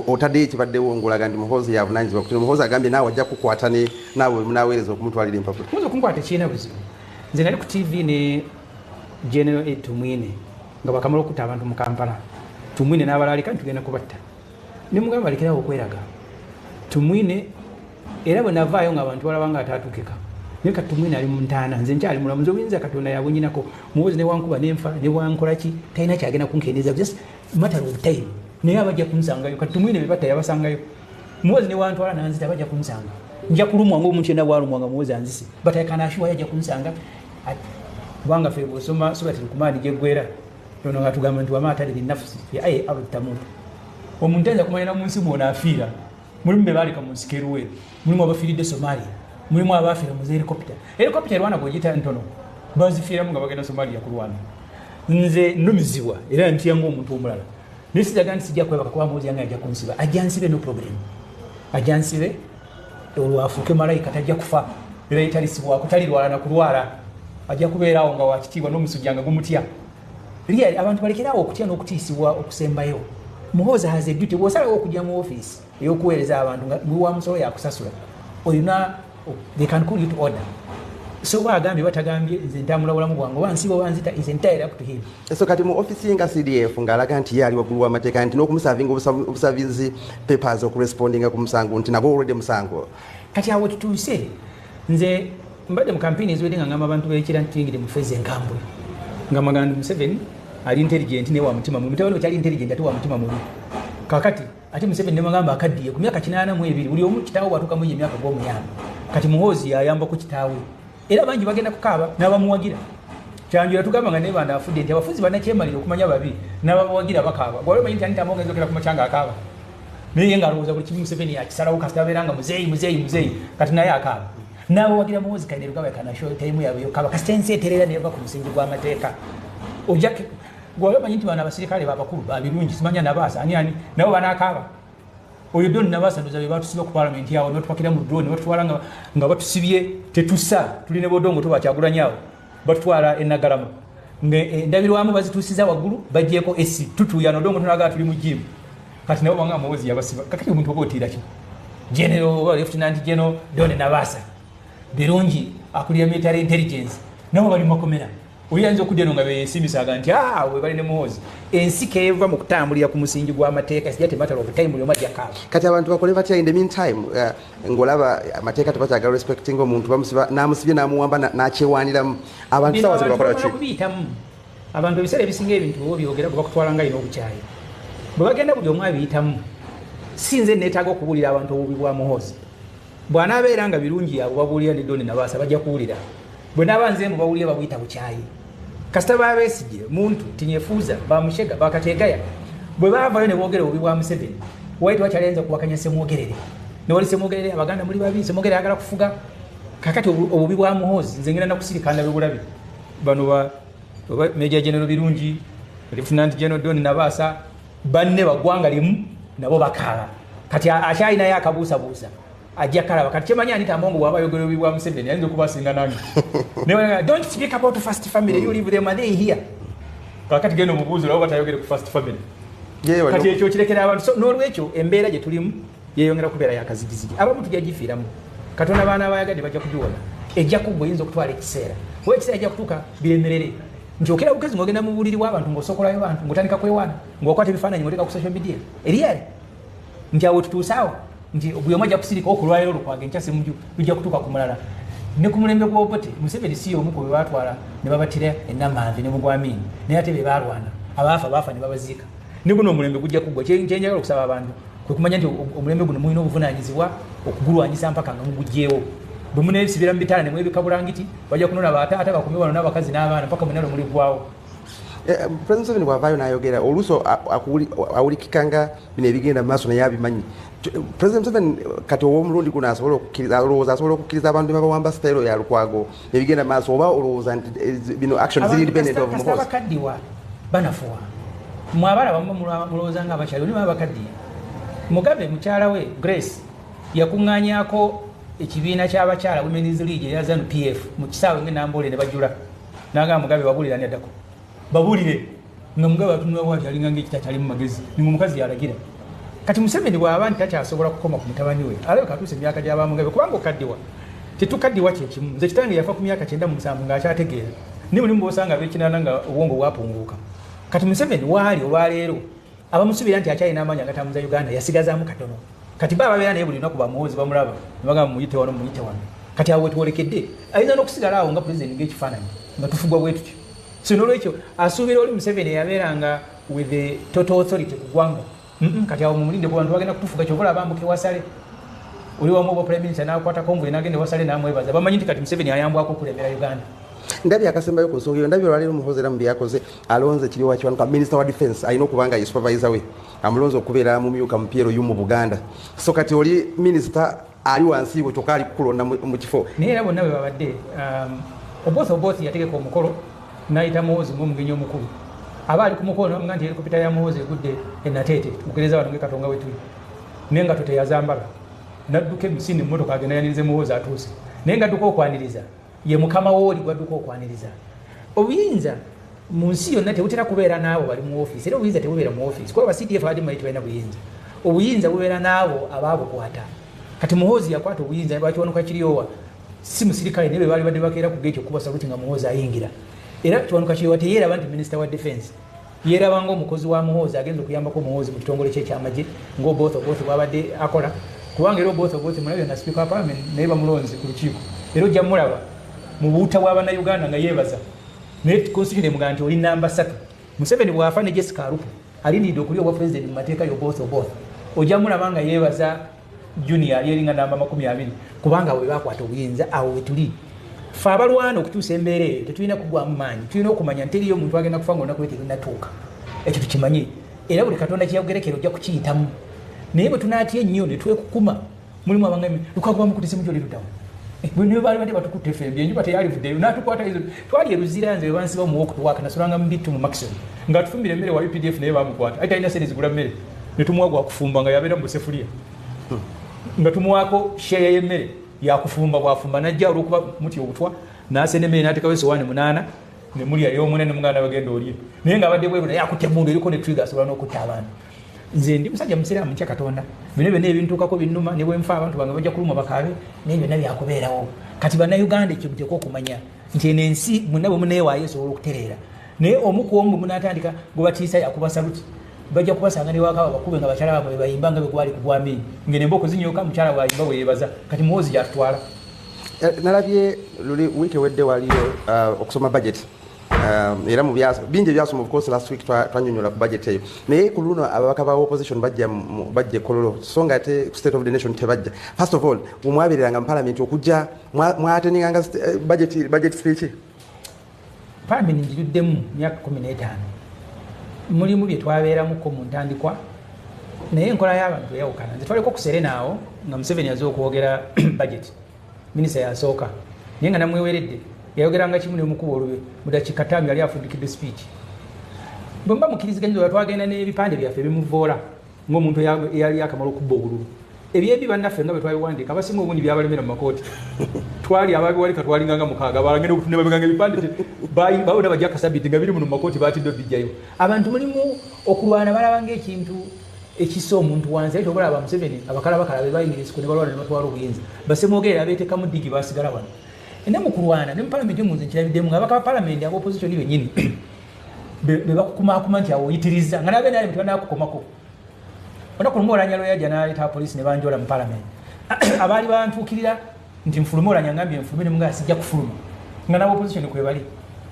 otaddeyo ekibaddewo ng'olaga nti Muhoozi yavunaanyizibwa kutu Muhoozi agambye naawe ajja kukwata naawe munaaweereza okumutwalira empapula. Muhoozi okunkwata ekiina buzibu. Nze nali ku TV ne General Tumwine nga bakamala okutta abantu mu Kampala. Tumwine n'abalalika ntugenda kubatta ne mugamba balekerawo okweraga. Tumwine era bwe navaayo ng'abantu balaba nga atatukeka naye kati Tumwine ali mu ntaana nze nkyali mulamuzi obuyinza Katonda yabunnyinako. Muhoozi ne wankuba n'enfa ne wankolaki talina kyagenda kunkendeeza just matter of time naye abajja kunsangayo. Kati Tumwine be batta yabasangayo. Muhoozi ne wantwala nanzita bajja kunsanga nja kulumwa ng'omuntu yenna bwalumwa nga Muhoozi anzise but I can assure yajja kunsanga kubanga ffe bw'osoma Surati Lukumaani gyeggwera ono nga tugamba nti wama ataliri nafsi aye abutamuntu omuntu ayinza kumanya mu nsi mwona afiira. Mulimu be baaleka mu nsiko eruweru, mulimu abafiiridde Somalia, mulimu abaafiira mu helikopita. Helikopita erwana bw'ogiyita ntono bazifiiramu nga bagenda Somalia kulwana. Nze nnumizibwa era ntya ng'omuntu omulala naye sijaga nti sijja kwebaka kuba Muhoozi yange ajja kunsiba ajja nsibe no problem ajja nsibe olwo afuuke malayika tajja kufa era yetalisibwako talirwala na kulwala ajja kubeerawo nga wakitiibwa n'omusujja nga gumutya. Really abantu balekerawo okutya n'okutiisibwa okusembayo. Muhoozi has a duty bw'osalawo okujja mu office ey'okuweereza abantu nga wa musolo yakusasula olina they can call you to order. So bagambye batagambye nze ntambula bulamu bwange wansiba wanzita is entirely up to him. So kati mu office nga CDF ng'alaga nti yali waggulu w'amateeka nti n'okumusavinga obusavizi papers okurespondinga ku musango nti nabo already musango. Kati awo tutuuse nze mbadde mu kampeni eziwedde nga ngamba abantu beekira ntingire mu Ffeeza enkambwe nga Maganda Museveni ali intelligent ne wa mutima mubi mutabani kyali intelligent ate wa mutima mubi. Kakati ate Museveni ne magamba akaddiye ku myaka 82 buli omu kitaawe bwatuuka mu emyaka gw'omuyamba kati Muhoozi yayamba ku kitaawe era bangi bagenda kukaaba n'abamuwagira. Kyanjula tugamba nga ne banda afudde nti abafuzi bannakyemalira okumanya babi n'abamuwagira bakaaba. Gwali omanyi nti amogenza okera ku makyanga akaaba naye nga alowooza buli kimu Museveni yakisalawo kasita abeera nga muzeeyi kati naye akaaba n'abawagira Muhoozi Kainerugaba kanasho taimu yaabwe yokaaba kasita ensi eterera neva ku musingi gw'amateeka. Ojja gwali omanyi nti bano abasirikale babakulu babirungi simanya nabaasa ani nabo banaakaaba. Oyo Don Nabaasa ndoza be batusiba ku parliament yawo n'otupakira mu drone batutwala nga batusibye tetussa tuli ne bodongo Kyagulanyi awo batutwala eNagalama ndabirwamu bazituusiza waggulu bajjeeko esi tutuuya n'odongo tunaga tuli mu gym kati nabo banga Muhoozi yabasiba kakati omuntu obotira ki General Lieutenant General Don Nabasa birungi akulira military intelligence nabo bali makomera uyanze okudeno nga besimisaga nti we bali ne Muhoozi ensi keva mu kutambulira ku musingi gwa mateeka sijate matter of time buli omajja kala kati abantu bakole batya in the meantime ngolaba amateeka tebataga respecting omuntu bamusiba namusibye namuwamba nakyewanira abantu sawa zibakola ki kubitamu abantu bisere bisinga ebintu bo byogera kuba kutwala nga ino obukyayi bwe bagenda buli omwe abiyitamu sinze neetaaga okubulira abantu obubi bwa Muhoozi bwana abeera nga birungi abo babulira ne Don Nabasa bajja kuwulira bwe nabanze mu bawulira babuyita bukyayi kasita babesigye muntu tinyefuza bamushega bakategaya bwe bavayo ne boogera obubi bwa Museveni waitu wakyalenza kuwakanya Semwogerere ne wali Semwogerere abaganda muri babi Semwogerere agala kufuga kakati obubi bwa Muhoozi nze ngenda nakusirikana bebulabi bano ba Major General Birungi Lieutenant General Don Nabasa banne bagwanga limu nabo bakala kati akyalina yakabuusabuusa ajja kalaba kati kyemanya anita Amongo bwaba yogera obubi bwa Museveni ayinza okubasinga nange don't speak about first family you leave them and they here kakati genda omubuuzi labo batayogere ku first family kati ekyo kirekera abantu so n'olwekyo embeera gye tulimu yeeyongera kubeera yakazigizigi abamu tujja gifiiramu katonda baana abayagadde bajja kugiwona ejja kuggwa eyinza okutwala ekiseera kuba ekiseera ejja kutuuka biremerere nti okera bukazi ng'ogenda mu buliri bw'abantu ng'osokolayo bantu ng'otandika kwewaana ng'okwata ebifaananyi ng'oteeka ku social media eriyale nti awo tutuusaawo nti buli omu ajja kusirika okulwaliro Lukwago enkyase muju bijja kutuuka ku mulala ne ku mulembe gw'Obote Museveni si omu ku be baatwala ne babatira ennamanvi ne Mugwamini naye ate be baalwana baafa ne babaziika ne guno omulembe gujja kuggwa kyenjagala okusaba abantu kwe kumanya nti omulembe guno mulina obuvunaanyizibwa okugulwanyisa mpaka nga mugugjeewo bwe muneesibira mu bitaala ne mwebika bulangiti bajja kunola bataata bakumi wano n'abakazi n'abaana mpaka munalo muligwawo President Museveni bw'avaayo n'ayogera oluusi awulikikanga bino ebigenda mu maaso naye abimanyi President Museveni kati ow'omulundi guno alowooza asobola okukkiriza abantu ne babawamba sitayiro ya Lukwago ebigenda mu maaso oba olowooza nti bino action ziri independent of Muhoozi abakaddiwa banafuwa mwabala bamu mulowooza nga abakyali oli babakaddiya Mugabe mukyala we Grace yakuŋŋaanyaako ekibiina ky'abakyala Women's League eya ZANU PF mu kisaawe ng'enambole ne bajula nagamba Mugabe babulira n'addako babulire nga Mugabe atunula bwati alinga ng'ekita kyali mu magezi ninga omukazi yalagira kati Museveni bw'aba nti takyasobola kukoma ku mutabani we alabika atuuse emyaka gy'aba Mugabe kubanga okaddiwa tetukaddiwa kyekimu nze kitange yafa ku myaka 97 ng'akyategeera ne mulimu bw'osanga ab'ekinana nga obwongo bwapunguuka kati Museveni waali olwaleero abamusubira nti akyalina amaanyi agatambuza Uganda yasigazaamu katono kati baba babeera naye buli lunaku bamuhoozi bamulaba ne bagamba muyite wano kati awo wetwolekedde ayinza n'okusigala awo nga pulezidenti ng'ekifaananyi nga tufugwa bwe tutyo so n'olwekyo asuubira oli Museveni yabeeranga with the total authority ku ggwanga kati awo mumulinde ku bantu bagenda kutufuga kyobola bambuka ewasale oli wamu obwa prime minister n'akwata konvoyi n'agenda ewasale n'amwebaza bamanyi nti kati Museveni ayambwako okulembera Uganda ndabye akasembayo ku nsonga eyo ndabye olwaleero Muhoozi era mu byakoze alonze kiriwa kiwanuka minister wa defense alina okubanga ye supervisor we amulonze okubeera mu myuka mu Pierre mu Buganda so kati oli minister ali wansi we kyokka ali kukulonda mu kifo naye era bonna bwe babadde Oboth yategeka omukolo n'ayita Muhoozi ng'omugenyi omukulu aba ali ku mukolo namuga nti helikopita ya Muhoozi egudde enateete mukereza wano ng'ekatonga we tuli naye nga teyazambala n'adduka emisinde mu mmotoka agenda yanirize Muhoozi atuuse naye nga adduka okwaniriza ye mukama wooli gwadduka okwaniriza obuyinza mu nsi yonna tebutera kubeera n'abo bali mu ofiisi era obuyinza tebubeera mu ofiisi kuba CDF abadde balina buyinza obuyinza bubeera n'abo abaabukwata kati Muhoozi yakwata obuyinza lwakiwanuka kiryowa si musirikale naye baali badde bakeera ku geekyo okuba saluti nga Muhoozi ayingira era kiwanuka kiryowa teyeeraba nti minister wa defense yeeraba ng'omukozi wa Muhoozi agenza okuyambako Muhoozi mu kitongole kye ekyamagye ng'Oboth bw'abadde akola kubanga era Oboth mulabye na speaker wa parliament naye bamulonze ku lukiiko era ojja mulaba mu buuta bw'Abannayuganda nga yeebaza naye constitution emugamba nti oli namba 3 Museveni bw'afa ne Jessica Alupo alindiridde okulya obwa president mu mateeka y'Oboth ojja mulaba nga yeebaza junior yeringa namba 20 kubanga bwe bakwata obuyinza awo we tuli fe abalwana okutuusa embeera eyo tetulina kugwamu maanyi tulina okumanya nti eriyo omuntu agenda kufa ng'olunaku lwe terunnatuuka ekyo tukimanyi era buli Katonda kyeyagerekera ojja kukiyitamu naye bwe tunaatya ennyo ne twekukuma mulimu abangami Lukwago bamukutise mu gyoli luddawo bwe baali badde batukutte fembi enjuba teyalivuddeyo n'atukwata izo twali eruzira nze bwe bansiba mu okutuwaaka nasolanga mu bittu mu maximum nga tufumbira emmere wa UPDF naye bamukwata ate alina sente zigula mmere ne tumuwa gwakufumba nga yabeera mu busefuliya nga tumuwaako sheya y'emmere yakufumba bwafumba najja olw'okuba muti obutwa n'asenda emmere n'ateekawo esowaani 8 ne mulya ey'omunene muganda bagenda olye naye ng'abadde bweru naye akutte emmundu eriko ne trigger asobola n'okutta abantu nze ndi musajja musiraamu ntya Katonda bino byonna ebintuukako binnuma ne bwe nfa abantu bange bajja kuluma bakaabe naye byonna byakubeerawo kati bannayuganda ekyo muteekwa okumanya nti eno ensi mwenna bwe muneewaayo esobola okutereera naye omu ku omu munaatandika gwe batiisa yakuba saluti bajja kubasanga ne waka bakube nga bakyala baabwe bayimba nga bwe gwali ku bwamini ngene emboko zinyoka mukyala bwayimba bwe yeebaza kati muwozi gyatutwala. Nalabye luli wiiki ewedde waliyo okusoma budget era mu bingi ebyasoma of course last week twanyonyola ku budget eyo naye ku luno ababaka ba opposition bajja kololo so nga ate state of the nation tebajja. First of all bwemwabeereranga mu parliament okujja mwateninganga budget speech? Parliament njiruddemu myaka 15 mulimu bye twabeeramuko mu ntandikwa naye enkola y'abantu eyawukana nze twaliko ku Serena awo nga Museveni azze okwogera budget minisita yasooka naye nga namweweredde yayogeranga kimu n'omukuba olube mu dakiika 5 yali afundikidde speech bwe mba mukkiriziganyizibwa twagenda n'ebipande byaffe bimuvoola ng'omuntu eyali akamala okubba obululu ebyebi bannaffe nga bwe twabiwandiika abasinga obungi byabalemera mu makooti twali ababiwalika twalinganga mukaaga balangenda okutunda babiganga ebipande bawona bajja kasabiti nga biri muno mu makooti baatidde bijjayo. Abantu mulimu okulwana balabanga ekintu ekisa omuntu wansi ayita obalaba Museveni abakalabakala be bayingiriziko ne balwana ne batwala obuyinza basemwogerera abeetekamu digi basigala wano ene mu kulwana ne mu palamenti munze nkirabiddemu nga abaka ba palamenti aba opposition bennyini be bakukumakuma nti awo oyitiriza nga nabe naale tebanakukomako onakuluma olanya lweyajja n'aleeta poliisi ne banjola mu palamenti abaali bantuukirira nti nfulume olanya ngambye nfulume ne mugala sijja kufuluma nga n'aba opposition kwe bali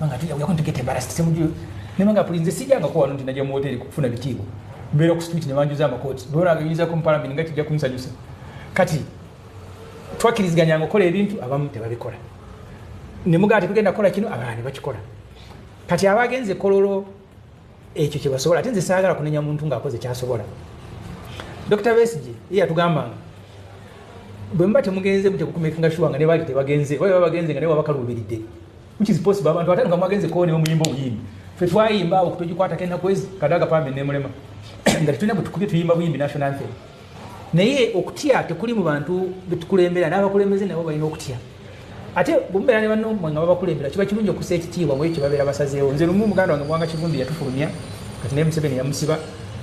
nga tuyako ntegete embarasi temujuyo ne manga poliisi nze sijjangako wano nti najja mu hoteri kufuna bitiibwa mbeera ku street ne banjuza amakooti bwolaganyizako mu palamenti nga kijja kunsanyusa kati twakkiriziganyanga okukola ebintu abamu tebabikola ne mugala tetugenda kukola kino abalala ne bakikola kati abagenze kololo ekyo kye basobola ate nze saagala kunenya muntu ng'akoze kyasobola. Dr. Besigye ye yatugambanga bwe mba temugenze mutekukumekinga shuwa nga ne baali tebagenze bali bagenze nga ne wabakaluubiridde which is possible abantu atanga nga mwagenze ko ne omuyimba obuyimbi ffe twayimba okutogikwatako enakwezi kadaga pambe nemulema nga tetulina bwe tukubye tuyimba buyimbi national anthem naye okutya tekuli mu bantu betukulembera n'abakulembeze nabo balina okutya ate bumbeera ne banno nga babakulembera kiba kirungi okussa ekitiibwa mu ekyo babeera basazeewo. Nze lumu muganda wange Mwanga Kivumbi yatufulumya kati naye Museveni yamusiba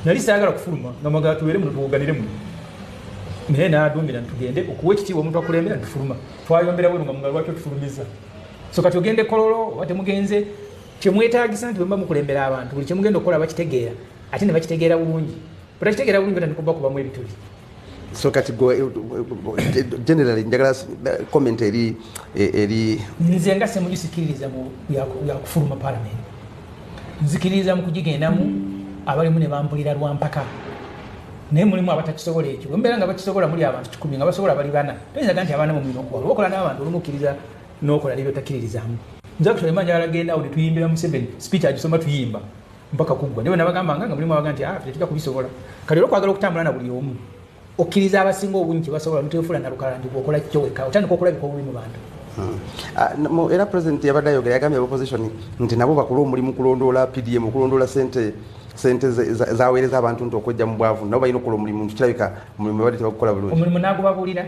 nali saagala kufuluma nga mwagala tubeere muno tuwoganire muno naye n'adumbira ntugende okuwa ekitiibwa omuntu akulembera ntufuluma twayombera bwenu nga mugala lwaki otufulumiza so kati ogende kololo oba temugenze kyemwetaagisa nti bwe muba mukulembera abantu buli kyemugenda okukola bakitegeera ate ne bakitegeera bulungi bwe takitegeera bulungi batandika okubakubamu ebituli. So kati generally njagala comment eri nze nga semugisikiririza mu yakufuluma palamenti nzikiririza mu kugigendamu abalimu ne bampulira lwampaka naye mulimu abatakisobola ekyo bwe mbeera nga bakisobola muli abantu 10 nga basobola bali 4 toyinzaga nti abaana mumulina okuwala okola n'abantu olumukkiriza n'okola nebyo takiririzamu. Nze akusobola emanja alagenda awo ne tuyimbira Museveni speech agisoma tuyimba mpaka kuggwa naye nabagambanga nga mulimu abaga nti tetujja kubisobola kati olwokwagala okutambula na buli omu okkiriza abasinga obungi basobola notefula nalukala nti bwokola kyoweka otandika okulabika obuli mu bantu. Era president yabadde ayogera yagambye opposition nti nabo bakola omulimu kulondoola PDM okulondoola sente zaweereza abantu nti okwejja mu bwavu nabo balina okukola omulimu nti kirabika omulimu babadde tebagukola bulungi. Omulimu n'agubabuulira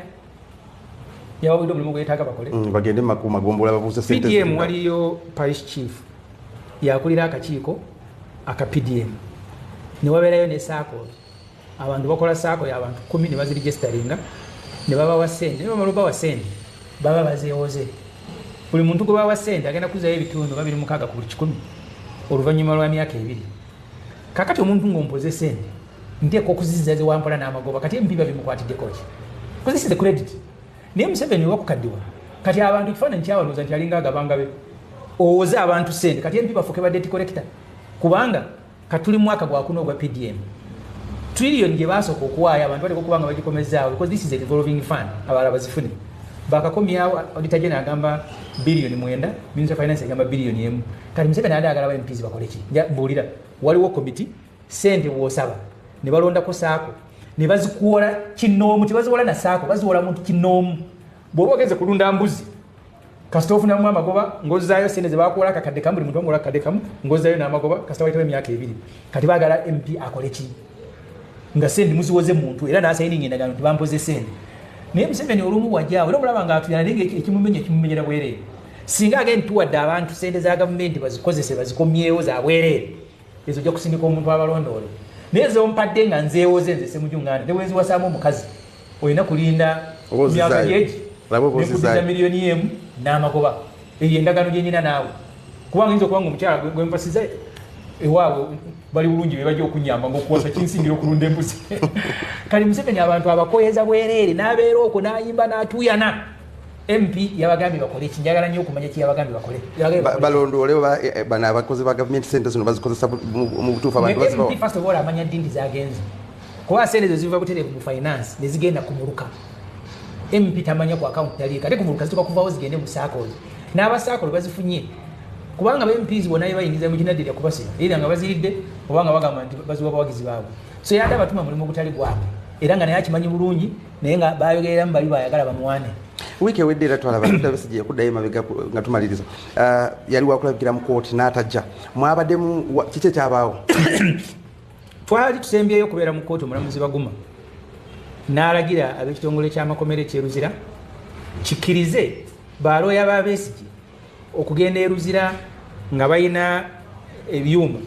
yabawulira omulimu gwetaaga bakole bagende mu magombola babuuze sente. PDM waliyo parish chief yakulira akakiiko aka PDM ne wabeerayo ne saako abantu bakola saako y'abantu 10 ne baziregisteringa ne babawa ssente ne bamala bawa ssente baba bazeewoze buli muntu gwe bawa ssente agenda kuzayo ebitundu 26 ku buli 10 oluvannyuma lwa myaka 2 kakati omuntu ng'ompoze ssente nteeka okuziza zewampola n'amagoba kati empiba bimukwatiddeko ki because this is the credit naye Museveni wakukaddiwa kati abantu ekifaananyi kyawanoza nti alinga agabanga be owoze abantu ssente kati empiba fuke ba debt collector kubanga katuli mwaka gwa kuno ogwa PDM trillion gye basooka okuwaayo abantu baliko kubanga bagikomezaawo because this is a revolving fund abalala bazifune bakakomyawo auditor general agamba billion 9 Minister of Finance agamba billion 1 kati Museveni ade agala ba MPs bakole ki mbuulira waliwo committee sente wosaba ne balondako saako ne bazikuwola kinoomu tebaziwola na saako baziwola muntu kinoomu bw'oba ogenze kulunda mbuzi kasita ofunamu amagoba ngozaayo sente ze bakuwola kakadde kamu buli muntu amuwola kakadde kamu ngozaayo n'amagoba kasita wayitawo emyaka 2 kati baagala MP akole ki nga sente muziwoze muntu era n'asayininga endagaano nti bampoze sente naye Museveni olumu wajjaawo era omulaba ng'atuyana naye ekimumenyera bwereere singa agenda tuwadde abantu sente za gavumenti bazikozese bazikomyewo za bwereere ezo ojja kusindika omuntu abalondoole nezo mpadde nga nzeewoze nze semujungana ne wezi wasaamu omukazi olina kulinda myaka yeji nekudiza miliyoni emu n'amagoba eyo endagano gye nyina naawe kubanga nyiza okubanga omukyala gwe mpasiza ewaabwe bali bulungi bebajja okunyamba ngaokuwasa kinsingira okulunda embuzi kali Museveni abantu abakoyeza bwereere n'abeera okwo n'ayimba n'atuuyana MP yabagambye bakole kinjagala nnyo okumanya kiyabagambye bakole balondoole bano abakozi ba gavumenti sente zino bazikozesa mu butuufu abantu bazibawa MP first of all amanya ddi zagenze kuba sente ezo ziva butereevu mu finance ne zigenda kumuluka MP tamanya ku account taliika ate kumuluka zituka kuvaawo zigende mu circles n'abasaakolo bazifunye kubanga ba MPs bonna bayingiza mu kinadde kubasiba era nga baziridde obanga bagamba nti baziwa bawagizi baabwe so yada batuma mulimu ogutali gwabwe era nga naye akimanyi bulungi naye nga bayogerera mu bali bayagala bamuwane wiki ewedde era twalaba Besigye yakuddayo emabega nga tumaliriza yali wakulabikira mu kooti n'atajja mwabaddemu kiki ekyabaawo twali tusembyeyo okubeera mu kooti omulamuzi Baguma n'alagira ab'ekitongole ky'amakomera ekyeruzira kikkirize balooya ba Besigye okugenda eruzira nga balina ebyuma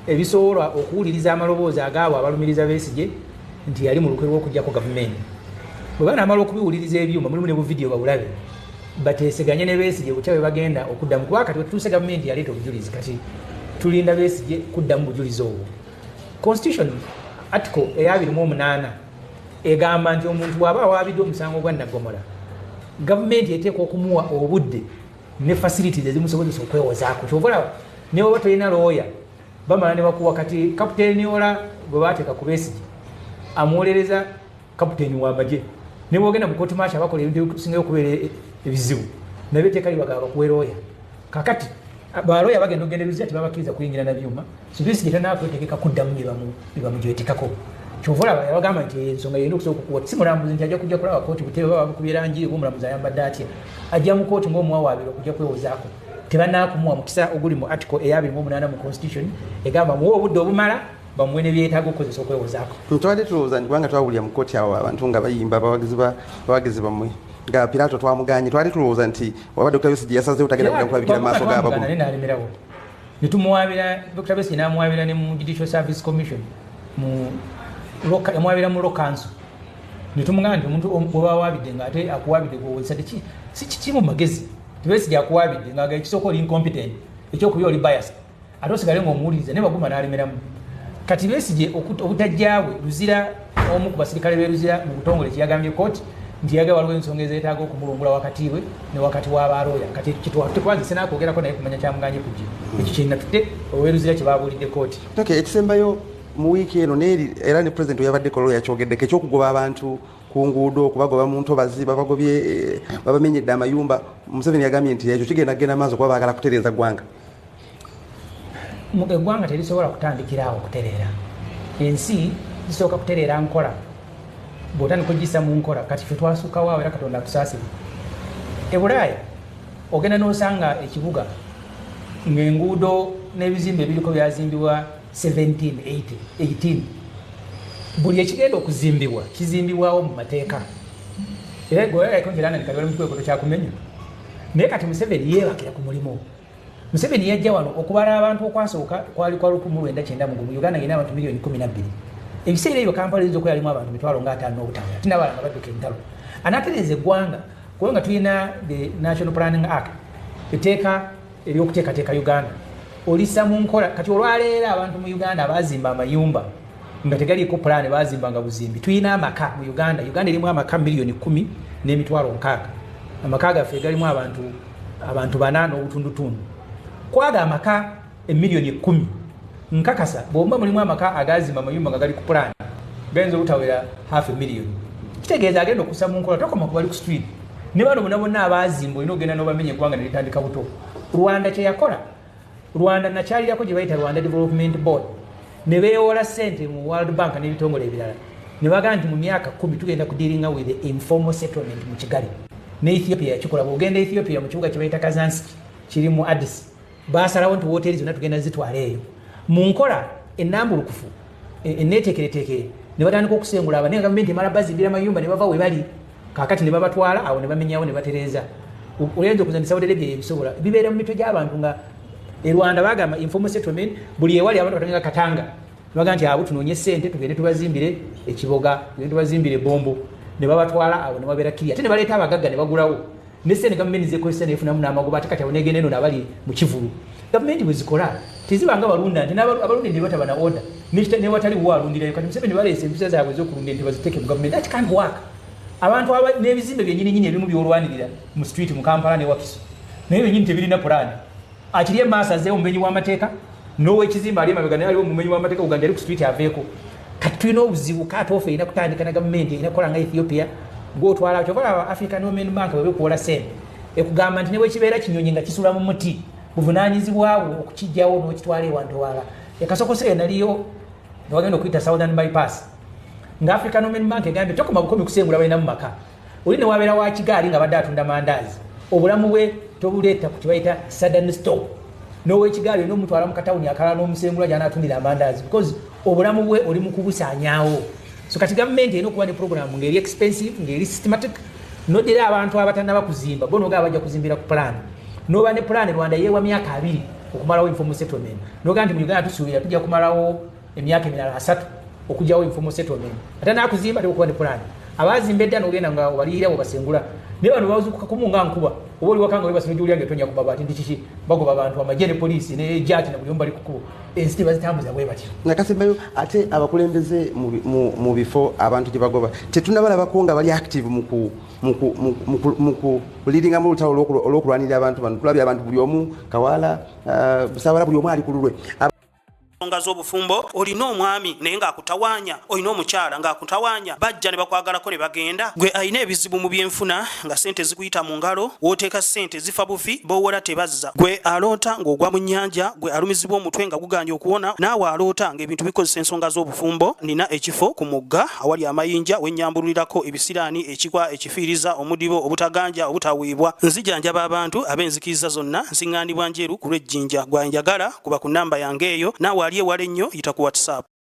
ebisobola okuwuliriza amaloboozi agaabo abalumiriza Besigye nti yali mu lukwe lw'okuggyako gavumenti bwe banaamala okubiwuliriza ebyuma mulimu ne bu vidiyo babulabe bateeseganye ne Besigye butya bwe bagenda okuddamu kuba kati wetutuuse gavumenti yaleeta obujulizi kati tulinda Besigye kuddamu bujulizi obwo constitution article eya 28 egamba nti omuntu bw'aba awaabidde omusango gwa Nnaggomora gavumenti eteekwa okumuwa obudde ne facilities ezimusobozesa okwewozaako kyobalaba ne bw'oba tolina looya bamala ne bakuwa kati kapiteeni ola bwe baateeka ku Besigye amuwolereza kapiteeni w'amagye ne bw'ogenda mu kooti maaso abakola ebintu ebikusingayo okubeera ebizibu nabyo etteeka libagaba bakuwe looya kakati balooya bagenda okugendereza tebabakkiriza kuyingira na byuma so Besigye tanakwetegeka kuddamu byebamugywetekako kyobalaba yabagamba nti ensonga yenda okusobola okukuwa si mulambuzi nti ajja kujja kulaba kooti butebe baba bakubye erangi omulamuzi ayambadde atya ajja mu kooti ng'omuwawaabira okujja kwewozaako tebanakumuwa mukisa oguli mu article eya 28 mu constitution egamba muwe obudde obumala bamuwe ne byetaaga okukozesa okwewozaako twali tulowooza nti kubanga twawulira mu kooti awo abantu nga bayimba abawagizi bamwe nga Pilato twamuganye twali tulowooza nti waba Dr. Besigye yasazeewo tagenda kulabikira mu maaso g'abagumu n'alemerawo ne tumuwaabira Dr. Besigye n'amuwaabira ne mu Judicial Service Commission yamwabira mu lokanso ne tumugamba nti omuntu bw'oba awaabidde ng'ate akuwaabidde gw'owozesa si kimu magezi Besigye akuwaabidde ng'agala ekisooka oli incompetent ekyokuba oli biased ate osigale ng'omuwuliriza ne Baguma n'alemeramu kati Besigye obutajjaawe luzira omu ku basirikale b'eruzira mu butongole kyeyagambye kooti nti yagala waliwo ensonga ezeetaaga okumulungula wakati we ne wakati w'abalooya kati kitwanzise n'akwogerako naye kumanya kyamuganye kujja ekyo kyenatutte oweruzira kye babuulidde kooti ekisembayo mu wiiki eno era ne pulezidenti yabadde kolooya kyogeddeko ekyokugoba abantu ku nguudo okubagoba mu ntobazi babamenyedde amayumba Museveni yagambye nti ekyo kigenda maaso kuba baagala kutereeza ggwanga eggwanga terisobola kutandikira awo okutereera ensi zisooka kutereera nkola bw'otandika ogissa mu nkola kati ffe twasukkawo awo era Katonda atusaasire e Bulaaya ogenda n'osanga ekibuga ng'enguudo n'ebizimbe ebiriko byazimbibwa 1718 buli ekigenda okuzimbibwa kizimbibwawo mu mateeka era gweyakongerananikabera mukwekoto kyakumenya naye kati Museveni yeebakira ku mulimu Museveni yajja wano okubala abantu okwasooka kwali kwa 1990 mu Uganda ng'erina abantu miliyoni 12 ebiseera ebyo Kampala eyinza okuba yalimu abantu 5,000 n'obutawera tinabala nga badduka entalo anatereeza eggwanga kubanga tulina the National Planning Act etteeka ery'okuteekateeka Uganda olisa mu nkola kati olwaleero abantu mu Uganda abazimba amayumba nga tegaliiko pulaani bazimbanga buzimbi tulina amaka mu Uganda erimu amaka miliyoni 10 n'emitwalo 6 amaka gaffe galimu abantu 4 n'obutundutundu kwaga amaka emiliyoni 10 nkakasa bw'oba mulimu amaka agazimba amayumba nga gali ku pulaani gayinza obutawera $500,000 kitegeeza agenda okussa mu nkola tokoma ku bali ku street ne bano bonna abazimba olina ogenda n'obamenya eggwanga ne litandika buto Rwanda kye yakola Rwanda nakyalirako gye bayita Rwanda Development Board ne beewola ssente mu World Bank n'ebitongole ebirala ne bagamba nti mu myaka 10 tugenda kudealinga with the informal settlement mu Kigali ne Ethiopia yakikola bw'ogenda Ethiopia mu kibuga kye bayita Kazanski kiri mu Addis baasalawo nti wooteri zonna tugenda zitwala eyo mu nkola ennambulukufu enneeteekereteekere ne batandika okusengula aba naye gavumenti emala bazimbira amayumba ne bava we bali kaakati ne babatwala awo ne bamenyawo ne batereeza olenza okuzanyisa budere bye ebisobola bibeera mu mitwe gy'abantu nga e Rwanda bagamba informal settlement buli ewali abantu batandika Katanga baga nti abo tunonye sente tugende tubazimbire ekiboga tugende tubazimbire bombo ne babatwala abo ne babera kiri ate ne baleta abagagga ne bagulawo ne sente gavumenti zekozesa nefunamu n'amagoba ate kati abonege neno nabali mu kivulu gavumenti bwezikola tezibanga balunda nti abalundi ne batabana order ne watali walundirayo kati Museveni baleese empisa zaabwe z'okulunda enti baziteeke mu gavumenti ati can't work abantu n'ebizimbe byennyini ebimu byolwanirira mu street mu Kampala ne Wakiso naye byennyini tebirina pulaani akiri emaaso azeewo omumenyi w'amateeka n'ow'ekizimbe ali emabega naye aliwo omumenyi w'amateeka uganda ali ku street aveeko kati tulina obuzibu katoofe erina kutandika na gavumenti erina kukola nga Ethiopia gw'otwala kyokola African Development Bank bwe bekuwola sente ekugamba nti ne bwe kibeera kinyonyi nga kisula mu muti buvunaanyizibwawo okukijjawo n'okitwala ewantu wala ekasokose naliyo newagenda okuyita Southern Bypass nga African Development Bank egambye tokoma bukomi kusengula balina mu maka oli ne wabeera wa kigaali nga badde atunda mandaazi obulamu bwe tobuleeta ku kibayita sudden stop n'ow'ekigaali n'omutwala mu katawuni akalala n'omusengula gy'anaatundira amandaazi because obulamu bwe oli mu kubusaanyaawo so kati gavumenti erina okuba ne programu ng'eri expensive ng'eri systematic n'oddira abantu abatannaba kuzimba bo n'ogaa bajja kuzimbira ku plan n'oba ne plan Rwanda yeewa myaka 2 okumalawo informal settlement n'ogaa nti mu Uganda tusuubira tujja kumalawo emyaka emirala 3 okujjawo informal settlement ate naakuzimba tekukuba ne plan abazimba edda n'ogenda nga obaliyira bwebasengula naye bano bazukuka kumunga nkuba oba oli wakanga webasino gy'olya ng'etonya ku mabaati ndi kiki bagoba abantu amagye ne poliisi ne jaati na buli omu bali kukubo ensi tebazitambuza bwe batyo nakasembayo ate abakulembeze mu bifo abantu gye bagoba tetunabalabako nga bali active mu kuliringa mu lutalo olw'okulwanirira abantu bano tulabye abantu buli omu Kawala Busabala buli omu ali ku lulwe ensonga z'obufumbo olina omwami naye ng'akutawaanya olina omukyala ng'akutawaanya bajja ne bakwagalako ne bagenda gwe alina ebizibu mu byenfuna nga sente zikuyita mu ngalo wooteeka sente zifa bufi b'owola tebazza gwe aloota ng'ogwa mu nnyanja gwe alumizibwa omutwe nga guganja okuwona naawe aloota ng'ebintu bikozesa ensonga z'obufumbo nina ekifo ku mugga awali amayinja wennyambululirako ebisiraani ekikwa ekifiiriza omudibo obutaganja obutaweebwa nzijanjaba abantu ab'enzikiriza zonna nsiŋŋaanibwa njeru ku lw'ejjinja gwanjagala kuba ku nnamba yange eyo naawe ali ewala ennyo yita ku WhatsApp